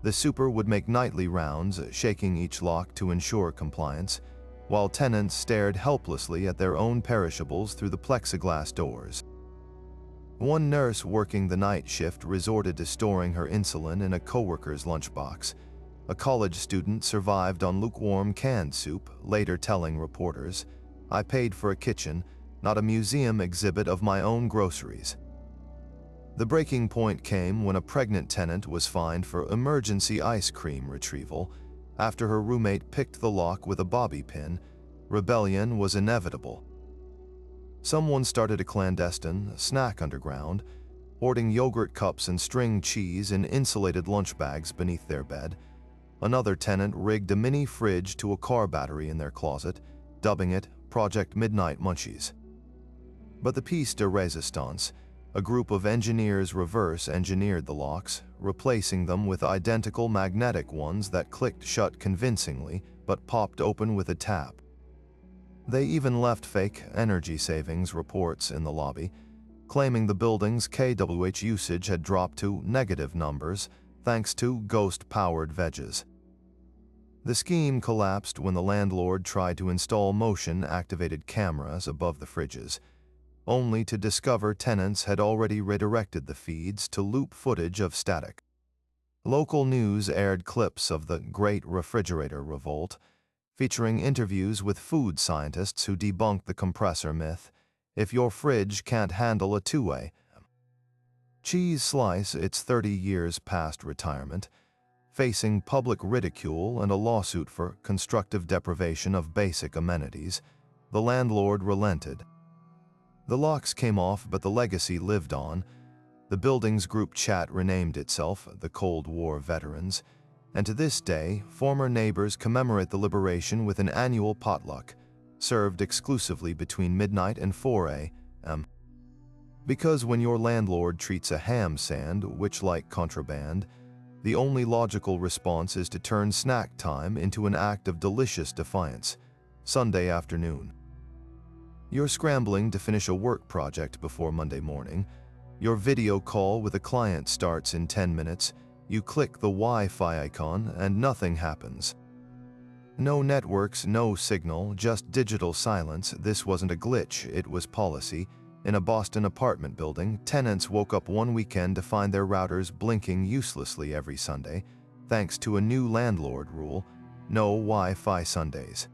The super would make nightly rounds, shaking each lock to ensure compliance, while tenants stared helplessly at their own perishables through the plexiglass doors. One nurse working the night shift resorted to storing her insulin in a coworker's lunchbox. A college student survived on lukewarm canned soup, later telling reporters, "I paid for a kitchen, not a museum exhibit of my own groceries." The breaking point came when a pregnant tenant was fined for emergency ice cream retrieval after her roommate picked the lock with a bobby pin. Rebellion was inevitable. Someone started a clandestine snack underground, hoarding yogurt cups and string cheese in insulated lunch bags beneath their bed. Another tenant rigged a mini fridge to a car battery in their closet, dubbing it Project Midnight Munchies. But the piece de resistance, a group of engineers reverse-engineered the locks, replacing them with identical magnetic ones that clicked shut convincingly but popped open with a tap. They even left fake energy savings reports in the lobby, claiming the building's kWh usage had dropped to negative numbers thanks to ghost-powered veggies. The scheme collapsed when the landlord tried to install motion-activated cameras above the fridges, only to discover tenants had already redirected the feeds to loop footage of static. Local news aired clips of the Great Refrigerator Revolt, featuring interviews with food scientists who debunked the compressor myth. If your fridge can't handle a two-way cheese slice, it's 30 years past retirement, facing public ridicule and a lawsuit for constructive deprivation of basic amenities, the landlord relented. The locks came off, but the legacy lived on. The building's group chat renamed itself the Cold War Veterans, and to this day, former neighbors commemorate the liberation with an annual potluck, served exclusively between midnight and 4 a.m. Because when your landlord treats a ham sand witch-like contraband, the only logical response is to turn snack time into an act of delicious defiance. Sunday afternoon. You're scrambling to finish a work project before Monday morning. Your video call with a client starts in 10 minutes. You click the Wi-Fi icon and nothing happens. No networks, no signal, just digital silence. This wasn't a glitch, it was policy. In a Boston apartment building, tenants woke up one weekend to find their routers blinking uselessly every Sunday, thanks to a new landlord rule: no Wi-Fi Sundays.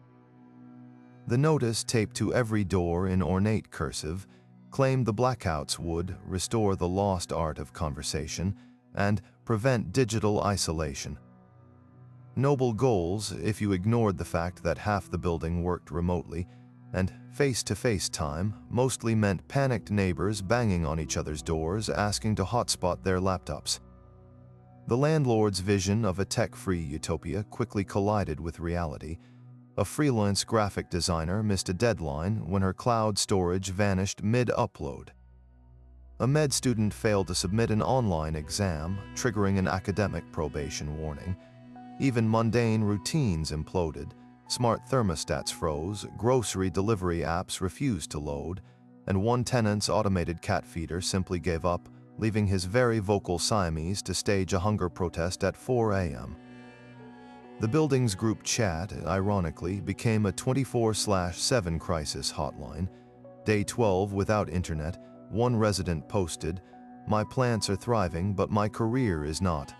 The notice, taped to every door in ornate cursive, claimed the blackouts would restore the lost art of conversation and prevent digital isolation. Noble goals if you ignored the fact that half the building worked remotely, and face-to-face time mostly meant panicked neighbors banging on each other's doors asking to hotspot their laptops. The landlord's vision of a tech-free utopia quickly collided with reality. A freelance graphic designer missed a deadline when her cloud storage vanished mid-upload. A med student failed to submit an online exam, triggering an academic probation warning. Even mundane routines imploded. Smart thermostats froze, grocery delivery apps refused to load, and one tenant's automated cat feeder simply gave up, leaving his very vocal Siamese to stage a hunger protest at 4 a.m. The building's group chat, ironically, became a 24/7 crisis hotline. Day 12 without internet, one resident posted, "My plants are thriving, but my career is not."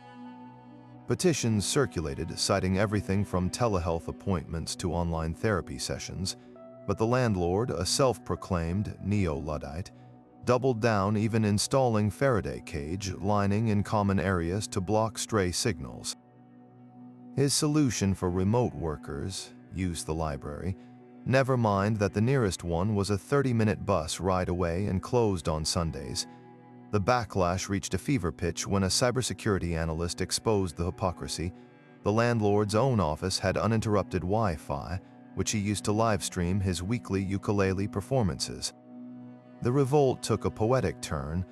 Petitions circulated, citing everything from telehealth appointments to online therapy sessions, but the landlord, a self-proclaimed neo-Luddite, doubled down, even installing Faraday cage lining in common areas to block stray signals. His solution for remote workers: use the library. Never mind that the nearest one was a 30-minute bus ride away and closed on Sundays. The backlash reached a fever pitch when a cybersecurity analyst exposed the hypocrisy. The landlord's own office had uninterrupted Wi-Fi, which he used to live-stream his weekly ukulele performances. The revolt took a poetic turn.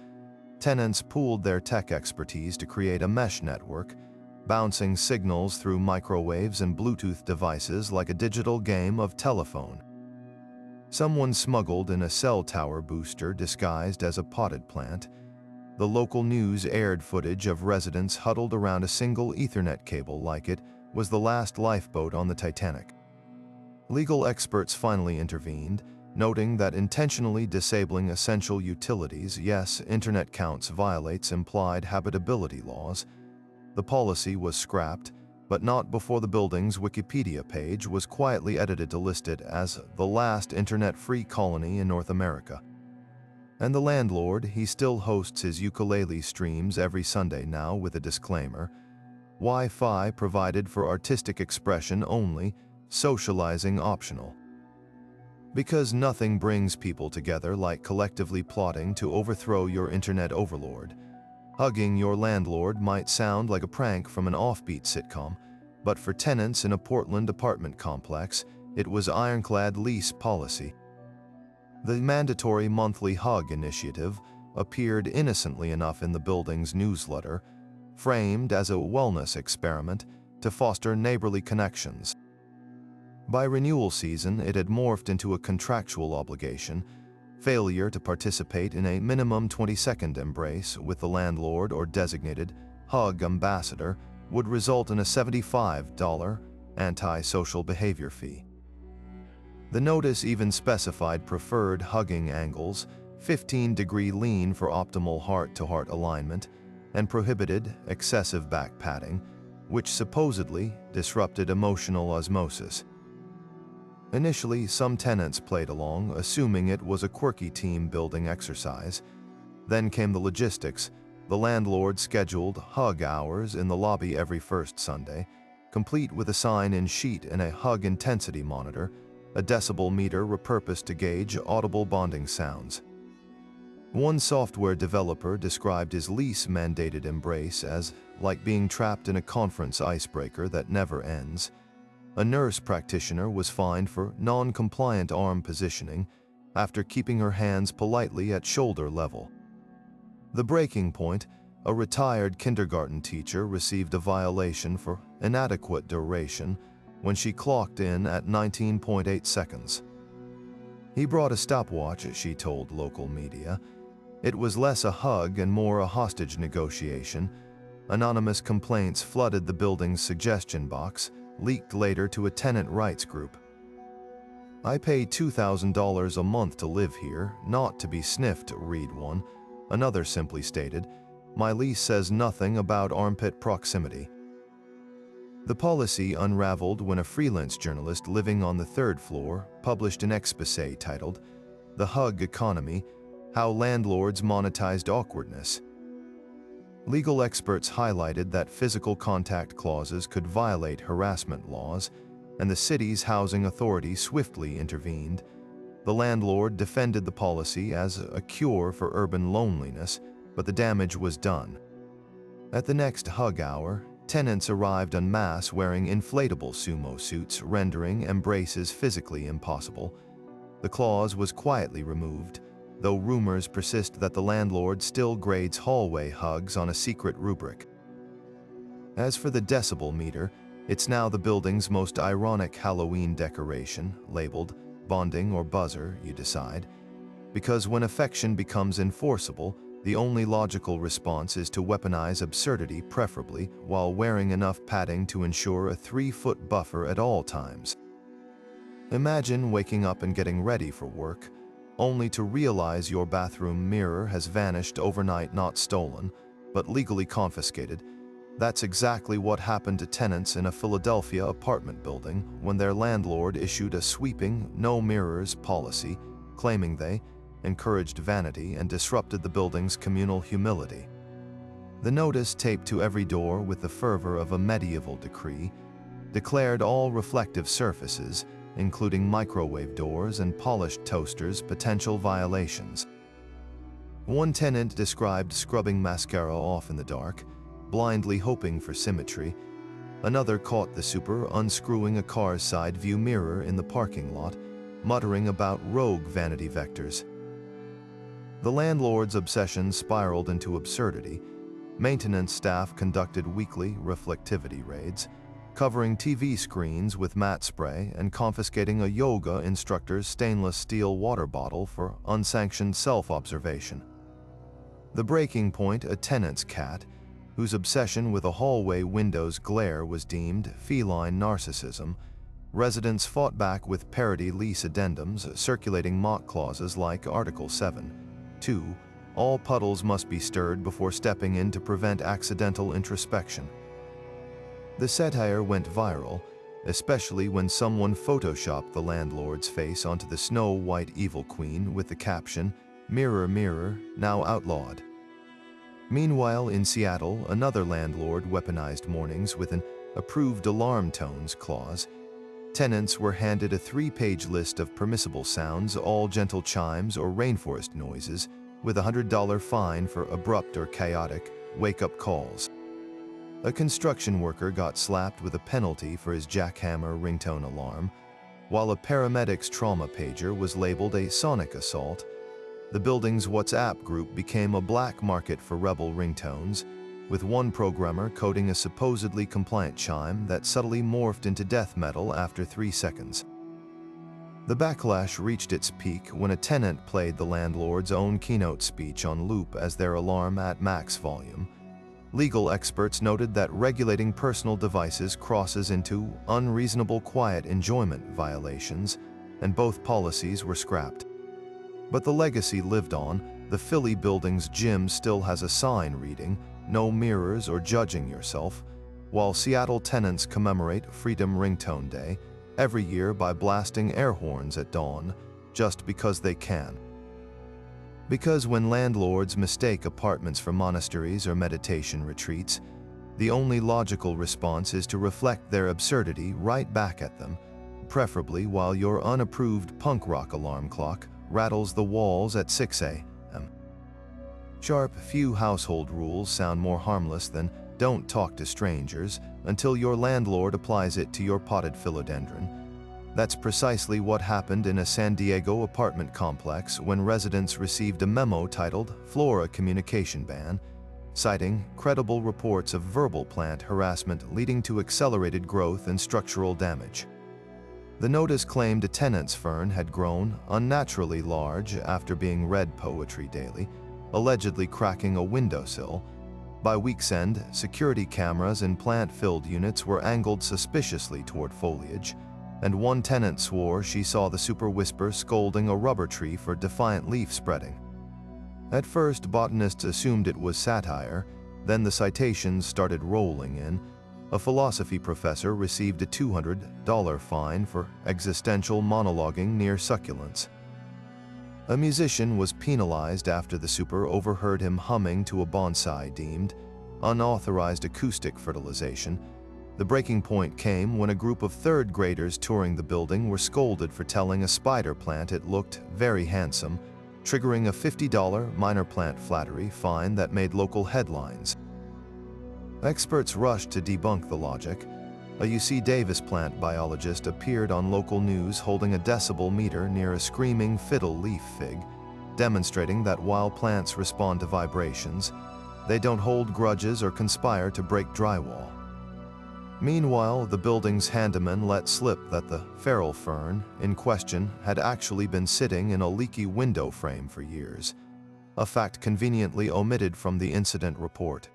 Tenants pooled their tech expertise to create a mesh network, bouncing signals through microwaves and Bluetooth devices like a digital game of telephone. Someone smuggled in a cell tower booster disguised as a potted plant. The local news aired footage of residents huddled around a single Ethernet cable like it was the last lifeboat on the Titanic. Legal experts finally intervened, noting that intentionally disabling essential utilities, yes, internet counts, violates implied habitability laws. The policy was scrapped, but not before the building's Wikipedia page was quietly edited to list it as the last internet-free colony in North America. And the landlord, he still hosts his ukulele streams every Sunday now with a disclaimer: Wi-Fi provided for artistic expression only, socializing optional. Because nothing brings people together like collectively plotting to overthrow your internet overlord. Hugging your landlord might sound like a prank from an offbeat sitcom, but for tenants in a Portland apartment complex, it was ironclad lease policy. The mandatory monthly hug initiative appeared innocently enough in the building's newsletter, framed as a wellness experiment to foster neighborly connections. By renewal season, it had morphed into a contractual obligation. Failure to participate in a minimum 20-second embrace with the landlord or designated hug ambassador would result in a $75 anti-social behavior fee. The notice even specified preferred hugging angles, 15-degree lean for optimal heart-to-heart alignment, and prohibited excessive back patting, which supposedly disrupted emotional osmosis. Initially, some tenants played along, assuming it was a quirky team-building exercise. Then came the logistics. The landlord scheduled hug hours in the lobby every first Sunday, complete with a sign-in sheet and a hug intensity monitor, a decibel meter repurposed to gauge audible bonding sounds. One software developer described his lease-mandated embrace as like being trapped in a conference icebreaker that never ends. A nurse practitioner was fined for non-compliant arm positioning after keeping her hands politely at shoulder level. The breaking point, a retired kindergarten teacher received a violation for inadequate duration when she clocked in at 19.8 seconds. He brought a stopwatch, she told local media. It was less a hug and more a hostage negotiation. Anonymous complaints flooded the building's suggestion box, leaked later to a tenant rights group. "I pay $2,000 a month to live here, not to be sniffed," read one. Another simply stated, "My lease says nothing about armpit proximity." The policy unraveled when a freelance journalist living on the third floor published an exposé titled, "The Hug Economy: How Landlords Monetized Awkwardness." Legal experts highlighted that physical contact clauses could violate harassment laws, and the city's housing authority swiftly intervened. The landlord defended the policy as a cure for urban loneliness, but the damage was done. At the next hug hour, tenants arrived en masse wearing inflatable sumo suits, rendering embraces physically impossible. The clause was quietly removed, though rumors persist that the landlord still grades hallway hugs on a secret rubric. As for the decibel meter, it's now the building's most ironic Halloween decoration, labeled bonding or buzzer, you decide. Because when affection becomes enforceable, the only logical response is to weaponize absurdity, preferably while wearing enough padding to ensure a 3-foot buffer at all times. Imagine waking up and getting ready for work, only to realize your bathroom mirror has vanished overnight, not stolen, but legally confiscated. That's exactly what happened to tenants in a Philadelphia apartment building when their landlord issued a sweeping no mirrors policy, claiming they encouraged vanity and disrupted the building's communal humility. The notice, taped to every door with the fervor of a medieval decree, declared all reflective surfaces, including microwave doors and polished toasters, potential violations. One tenant described scrubbing mascara off in the dark, blindly hoping for symmetry. Another caught the super unscrewing a car's side view mirror in the parking lot, muttering about rogue vanity vectors. The landlord's obsession spiraled into absurdity. Maintenance staff conducted weekly reflectivity raids, covering TV screens with matte spray and confiscating a yoga instructor's stainless steel water bottle for unsanctioned self-observation. The breaking point, a tenant's cat, whose obsession with a hallway window's glare was deemed feline narcissism. Residents fought back with parody lease addendums circulating mock clauses like Article 7.2, all puddles must be stirred before stepping in to prevent accidental introspection. The satire went viral, especially when someone photoshopped the landlord's face onto the Snow White evil queen with the caption, "Mirror, mirror, now outlawed." Meanwhile, in Seattle, another landlord weaponized mornings with an approved alarm tones clause. Tenants were handed a 3-page list of permissible sounds, all gentle chimes or rainforest noises, with a $100 fine for abrupt or chaotic wake-up calls. A construction worker got slapped with a penalty for his jackhammer ringtone alarm, while a paramedic's trauma pager was labeled a sonic assault. The building's WhatsApp group became a black market for rebel ringtones, with one programmer coding a supposedly compliant chime that subtly morphed into death metal after 3 seconds. The backlash reached its peak when a tenant played the landlord's own keynote speech on loop as their alarm at max volume. Legal experts noted that regulating personal devices crosses into unreasonable quiet enjoyment violations, and both policies were scrapped. But the legacy lived on. The Philly building's gym still has a sign reading, "No mirrors or judging yourself," while Seattle tenants commemorate Freedom Ringtone Day every year by blasting air horns at dawn, just because they can. Because when landlords mistake apartments for monasteries or meditation retreats, the only logical response is to reflect their absurdity right back at them, preferably while your unapproved punk rock alarm clock rattles the walls at 6 a.m. Sharp, few household rules sound more harmless than "don't talk to strangers" until your landlord applies it to your potted philodendron. That's precisely what happened in a San Diego apartment complex when residents received a memo titled "Flora Communication Ban," citing credible reports of verbal plant harassment leading to accelerated growth and structural damage. The notice claimed a tenant's fern had grown unnaturally large after being read poetry daily, allegedly cracking a windowsill. By week's end, security cameras in plant-filled units were angled suspiciously toward foliage, and one tenant swore she saw the super whisper scolding a rubber tree for defiant leaf spreading. At first, botanists assumed it was satire, then the citations started rolling in. A philosophy professor received a $200 fine for existential monologuing near succulents. A musician was penalized after the super overheard him humming to a bonsai deemed unauthorized acoustic fertilization. The breaking point came when a group of third graders touring the building were scolded for telling a spider plant it looked very handsome, triggering a $50 minor plant flattery fine that made local headlines. Experts rushed to debunk the logic. A UC Davis plant biologist appeared on local news holding a decibel meter near a screaming fiddle leaf fig, demonstrating that while plants respond to vibrations, they don't hold grudges or conspire to break drywall. Meanwhile, the building's handyman let slip that the feral fern in question had actually been sitting in a leaky window frame for years, a fact conveniently omitted from the incident report.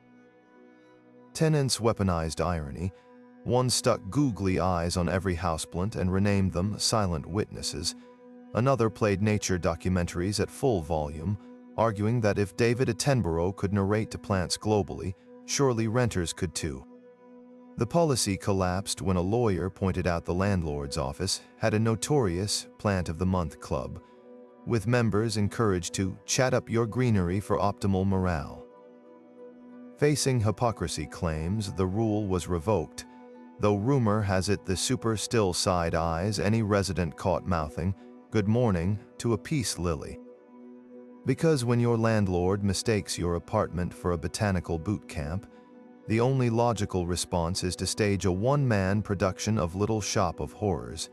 Tenants weaponized irony. One stuck googly eyes on every houseplant and renamed them silent witnesses. Another played nature documentaries at full volume, arguing that if David Attenborough could narrate to plants globally, surely renters could too. The policy collapsed when a lawyer pointed out the landlord's office had a notorious Plant of the Month club, with members encouraged to chat up your greenery for optimal morale. Facing hypocrisy claims, the rule was revoked, though rumor has it the super still side eyes any resident caught mouthing "good morning" to a peace lily. Because when your landlord mistakes your apartment for a botanical boot camp, the only logical response is to stage a one-man production of Little Shop of Horrors,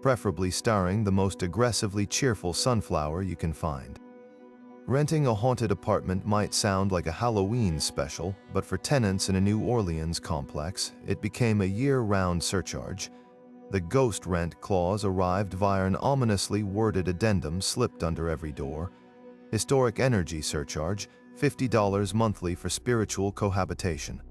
preferably starring the most aggressively cheerful sunflower you can find. Renting a haunted apartment might sound like a Halloween special, but for tenants in a New Orleans complex, it became a year-round surcharge. The ghost rent clause arrived via an ominously worded addendum slipped under every door. Historic energy surcharge, $50 monthly for spiritual cohabitation.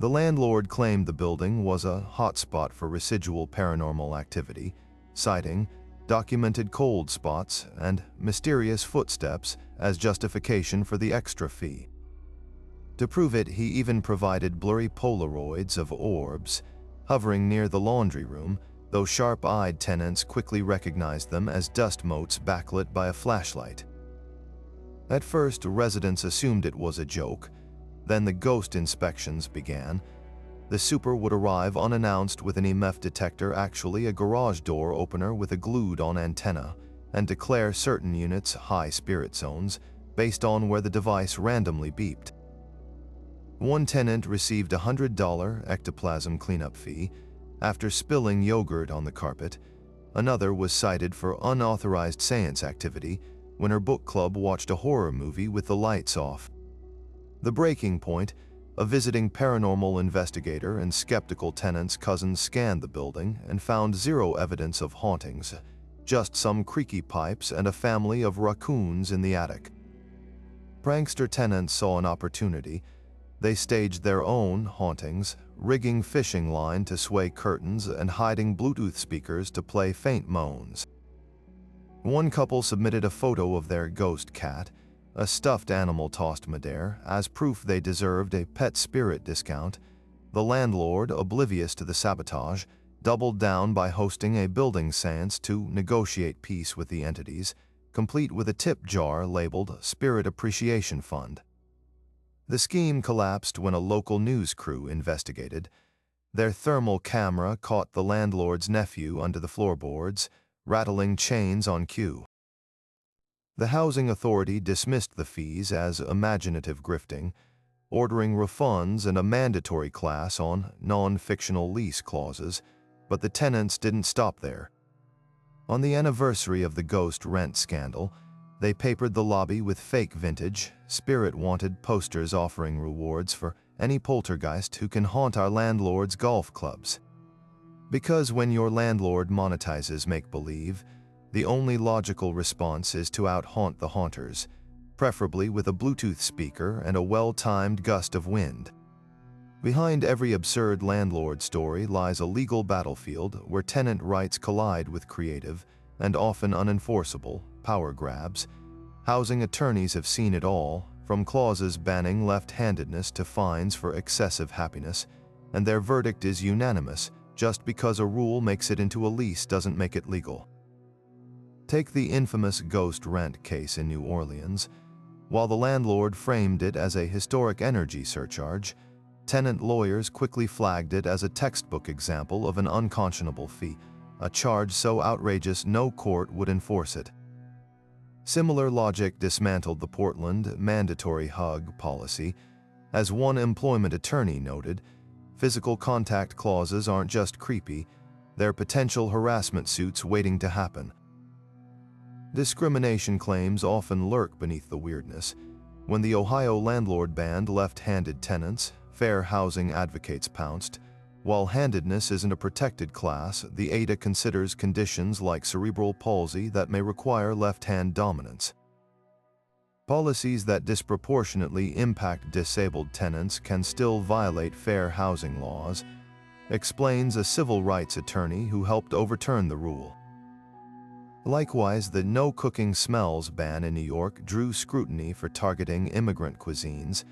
The landlord claimed the building was a hotspot for residual paranormal activity, citing documented cold spots and mysterious footsteps as justification for the extra fee. To prove it, he even provided blurry Polaroids of orbs hovering near the laundry room, though sharp-eyed tenants quickly recognized them as dust motes backlit by a flashlight. At first, residents assumed it was a joke. Then the ghost inspections began. The super would arrive unannounced with an EMF detector, actually a garage door opener with a glued-on antenna, and declare certain units high spirit zones based on where the device randomly beeped. One tenant received a $100 ectoplasm cleanup fee after spilling yogurt on the carpet. Another was cited for unauthorized seance activity when her book club watched a horror movie with the lights off. The breaking point: a visiting paranormal investigator and skeptical tenant's cousins scanned the building and found zero evidence of hauntings, just some creaky pipes and a family of raccoons in the attic. Prankster tenants saw an opportunity. They staged their own hauntings, rigging fishing line to sway curtains and hiding Bluetooth speakers to play faint moans. One couple submitted a photo of their ghost cat, a stuffed animal tossed midair, as proof they deserved a pet spirit discount. The landlord, oblivious to the sabotage, doubled down by hosting a building séance to negotiate peace with the entities, complete with a tip jar labeled Spirit Appreciation Fund. The scheme collapsed when a local news crew investigated. Their thermal camera caught the landlord's nephew under the floorboards, rattling chains on cue. The housing authority dismissed the fees as imaginative grifting, ordering refunds and a mandatory class on non-fictional lease clauses, but the tenants didn't stop there. On the anniversary of the ghost rent scandal, they papered the lobby with fake vintage, spirit-wanted posters offering rewards for any poltergeist who can haunt our landlord's golf clubs. Because when your landlord monetizes make-believe, the only logical response is to out-haunt the haunters, preferably with a Bluetooth speaker and a well-timed gust of wind. Behind every absurd landlord story lies a legal battlefield where tenant rights collide with creative, and often unenforceable, power grabs. Housing attorneys have seen it all, from clauses banning left-handedness to fines for excessive happiness, and their verdict is unanimous. Just because a rule makes it into a lease doesn't make it legal. Take the infamous ghost rent case in New Orleans. While the landlord framed it as a historic energy surcharge, tenant lawyers quickly flagged it as a textbook example of an unconscionable fee, a charge so outrageous no court would enforce it. Similar logic dismantled the Portland mandatory hug policy. As one employment attorney noted, physical contact clauses aren't just creepy, they're potential harassment suits waiting to happen. Discrimination claims often lurk beneath the weirdness. When the Ohio landlord banned left-handed tenants, fair housing advocates pounced. While handedness isn't a protected class, the ADA considers conditions like cerebral palsy that may require left-hand dominance. Policies that disproportionately impact disabled tenants can still violate fair housing laws, explains a civil rights attorney who helped overturn the rule. Likewise, the no cooking smells ban in New York drew scrutiny for targeting immigrant cuisines.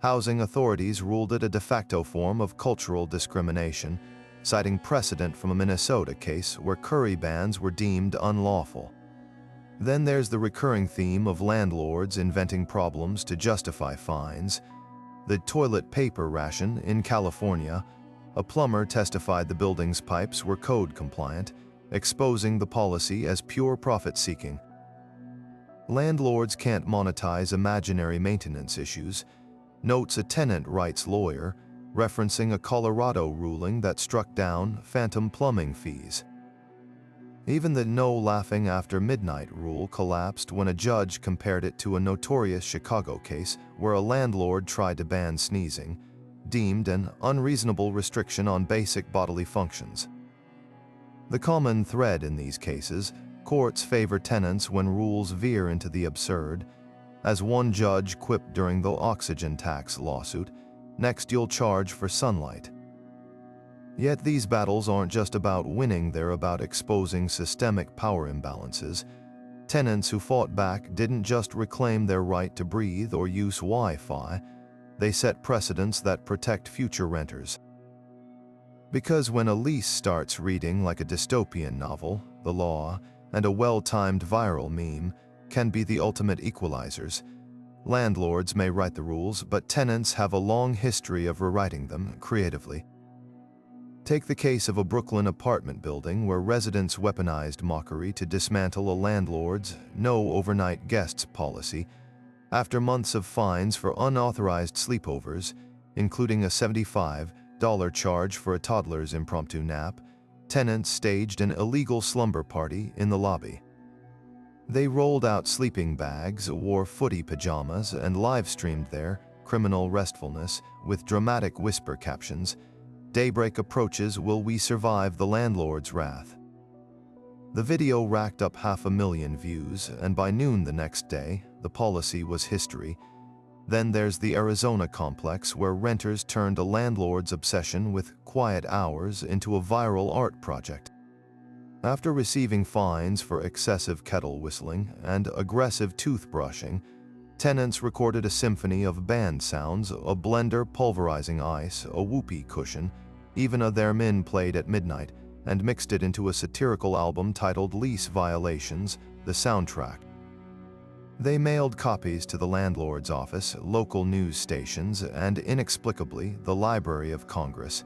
Housing authorities ruled it a de facto form of cultural discrimination, citing precedent from a Minnesota case where curry bans were deemed unlawful. Then there's the recurring theme of landlords inventing problems to justify fines. The toilet paper ration in California, a plumber testified the building's pipes were code compliant, exposing the policy as pure profit-seeking. Landlords can't monetize imaginary maintenance issues, notes a tenant rights lawyer, referencing a Colorado ruling that struck down phantom plumbing fees. Even the no laughing after midnight rule collapsed when a judge compared it to a notorious Chicago case where a landlord tried to ban sneezing, deemed an unreasonable restriction on basic bodily functions. The common thread in these cases: courts favor tenants when rules veer into the absurd. As one judge quipped during the oxygen tax lawsuit, next you'll charge for sunlight. Yet these battles aren't just about winning, they're about exposing systemic power imbalances. Tenants who fought back didn't just reclaim their right to breathe or use Wi-Fi, they set precedents that protect future renters. Because when a lease starts reading like a dystopian novel, the law, and a well-timed viral meme can be the ultimate equalizers. Landlords may write the rules, but tenants have a long history of rewriting them creatively. Take the case of a Brooklyn apartment building where residents weaponized mockery to dismantle a landlord's no overnight guests policy. After months of fines for unauthorized sleepovers, including a $75 charge for a toddler's impromptu nap. Tenants staged an illegal slumber party in the lobby. They rolled out sleeping bags, wore footy pajamas, and live-streamed their criminal restfulness with dramatic whisper captions, "Daybreak approaches, will we survive the landlord's wrath?" The video racked up 500,000 views, and by noon the next day, the policy was history. Then there's the Arizona complex, where renters turned a landlord's obsession with quiet hours into a viral art project. After receiving fines for excessive kettle whistling and aggressive toothbrushing, tenants recorded a symphony of band sounds, a blender pulverizing ice, a whoopee cushion, even a theremin played at midnight, and mixed it into a satirical album titled Lease Violations, the soundtrack. They mailed copies to the landlord's office, local news stations, and inexplicably, the Library of Congress.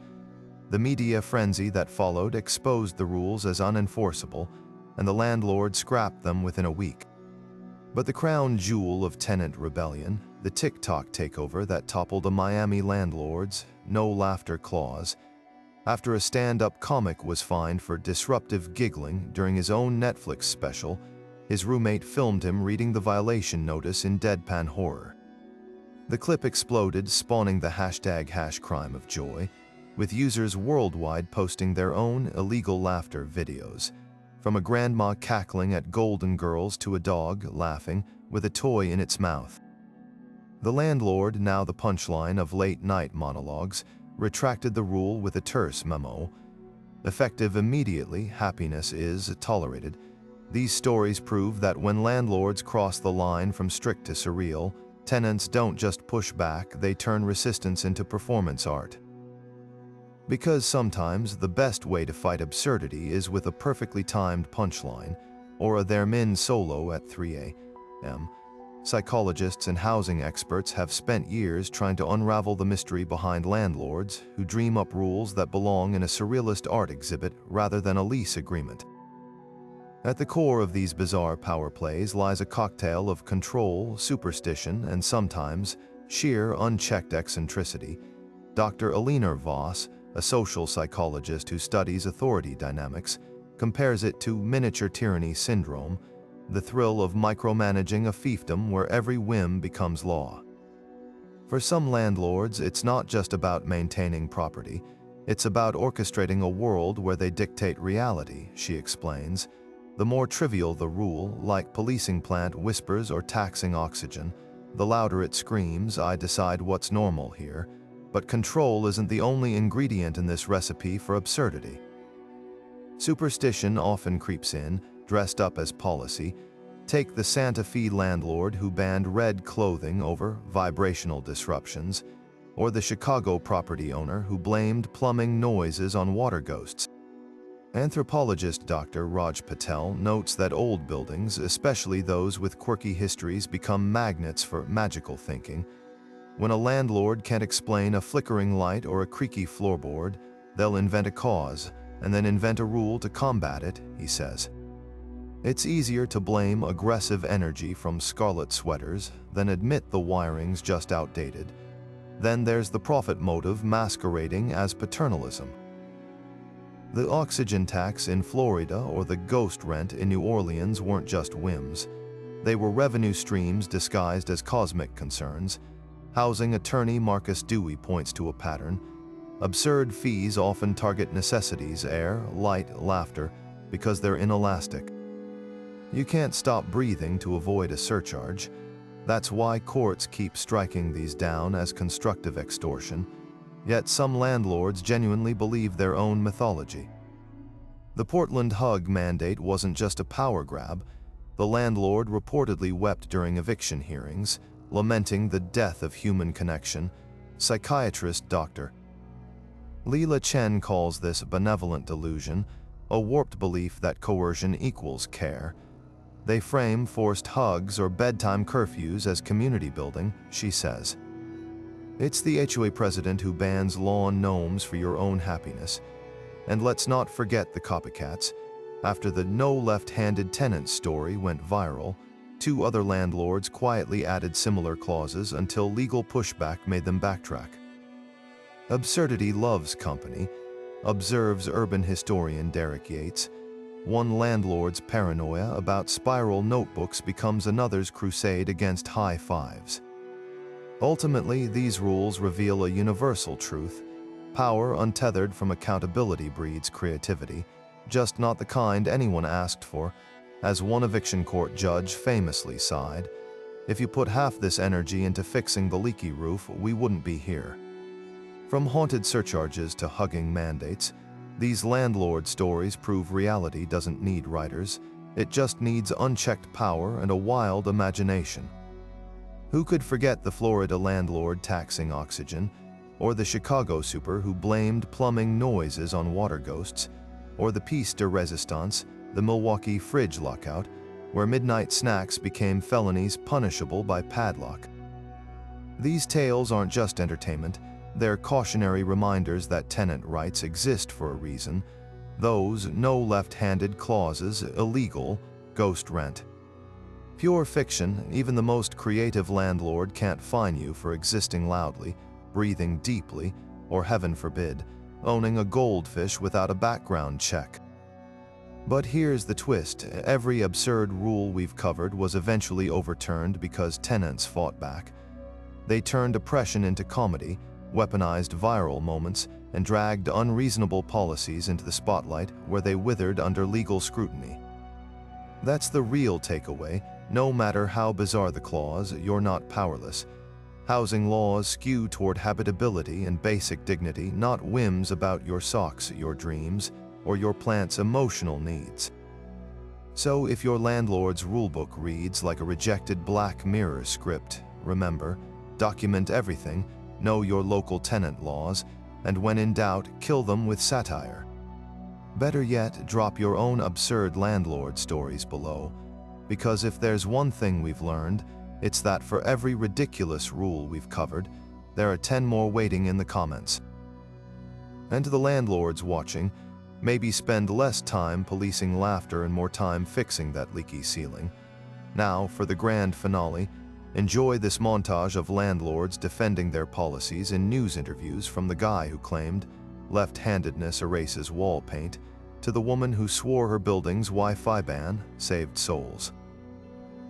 The media frenzy that followed exposed the rules as unenforceable, and the landlord scrapped them within a week. But the crown jewel of tenant rebellion, the TikTok takeover that toppled a Miami landlord's no laughter clause, after a stand-up comic was fined for disruptive giggling during his own Netflix special, his roommate filmed him reading the violation notice in deadpan horror. The clip exploded, spawning the #crime of joy, with users worldwide posting their own illegal laughter videos, from a grandma cackling at Golden Girls to a dog laughing with a toy in its mouth. The landlord, now the punchline of late-night monologues, retracted the rule with a terse memo. Effective immediately, happiness is tolerated. These stories prove that when landlords cross the line from strict to surreal, tenants don't just push back, they turn resistance into performance art. Because sometimes the best way to fight absurdity is with a perfectly timed punchline, or a theremin solo at 3 a.m., psychologists and housing experts have spent years trying to unravel the mystery behind landlords who dream up rules that belong in a surrealist art exhibit rather than a lease agreement. At the core of these bizarre power plays lies a cocktail of control, superstition, and sometimes sheer unchecked eccentricity. Dr. Alina Voss, a social psychologist who studies authority dynamics, compares it to miniature tyranny syndrome, the thrill of micromanaging a fiefdom where every whim becomes law. For some landlords, it's not just about maintaining property, it's about orchestrating a world where they dictate reality, she explains. The more trivial the rule, like policing plant whispers or taxing oxygen, the louder it screams, "I decide what's normal here." But control isn't the only ingredient in this recipe for absurdity. Superstition often creeps in, dressed up as policy. Take the Santa Fe landlord who banned red clothing over vibrational disruptions, or the Chicago property owner who blamed plumbing noises on water ghosts. Anthropologist Dr. Raj Patel notes that old buildings, especially those with quirky histories, become magnets for magical thinking. When a landlord can't explain a flickering light or a creaky floorboard, they'll invent a cause, and then invent a rule to combat it, he says. It's easier to blame aggressive energy from scarlet sweaters than admit the wiring's just outdated. Then there's the profit motive masquerading as paternalism. The oxygen tax in Florida or the ghost rent in New Orleans weren't just whims. They were revenue streams disguised as cosmic concerns. Housing attorney Marcus Dewey points to a pattern. Absurd fees often target necessities, air, light, laughter, because they're inelastic. You can't stop breathing to avoid a surcharge. That's why courts keep striking these down as constructive extortion. Yet some landlords genuinely believe their own mythology. The Portland hug mandate wasn't just a power grab. The landlord reportedly wept during eviction hearings, lamenting the death of human connection. Psychiatrist Dr. Leela Chen calls this benevolent delusion, a warped belief that coercion equals care. They frame forced hugs or bedtime curfews as community building, she says. It's the HOA president who bans lawn gnomes for your own happiness. And let's not forget the copycats. After the no left-handed tenant story went viral, 2 other landlords quietly added similar clauses until legal pushback made them backtrack. Absurdity loves company, observes urban historian Derek Yates. One landlord's paranoia about spiral notebooks becomes another's crusade against high fives. Ultimately, these rules reveal a universal truth. Power untethered from accountability breeds creativity, just not the kind anyone asked for. As one eviction court judge famously sighed, "If you put half this energy into fixing the leaky roof, we wouldn't be here." From haunted surcharges to hugging mandates, these landlord stories prove reality doesn't need writers. It just needs unchecked power and a wild imagination. Who could forget the Florida landlord taxing oxygen, or the Chicago super who blamed plumbing noises on water ghosts, or the piece de resistance, the Milwaukee fridge lockout, where midnight snacks became felonies punishable by padlock. These tales aren't just entertainment, they're cautionary reminders that tenant rights exist for a reason. Those no left-handed clauses, illegal, ghost rent. Pure fiction, even the most creative landlord can't fine you for existing loudly, breathing deeply, or heaven forbid, owning a goldfish without a background check. But here's the twist: every absurd rule we've covered was eventually overturned because tenants fought back. They turned oppression into comedy, weaponized viral moments, and dragged unreasonable policies into the spotlight where they withered under legal scrutiny. That's the real takeaway. No matter how bizarre the clause, you're not powerless. Housing laws skew toward habitability and basic dignity, not whims about your socks, your dreams, or your plant's emotional needs. So if your landlord's rulebook reads like a rejected Black Mirror script, remember, document everything, know your local tenant laws, and when in doubt, kill them with satire. Better yet, drop your own absurd landlord stories below, because if there's one thing we've learned, it's that for every ridiculous rule we've covered, there are 10 more waiting in the comments. And to the landlords watching, maybe spend less time policing laughter and more time fixing that leaky ceiling. Now, for the grand finale, enjoy this montage of landlords defending their policies in news interviews, from the guy who claimed left-handedness erases wall paint to the woman who swore her building's Wi-Fi ban saved souls.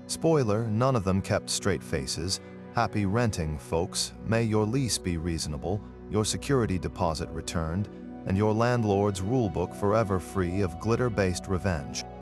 Spoiler, none of them kept straight faces. Happy renting, folks. May your lease be reasonable, your security deposit returned, and your landlord's rulebook forever free of glitter-based revenge.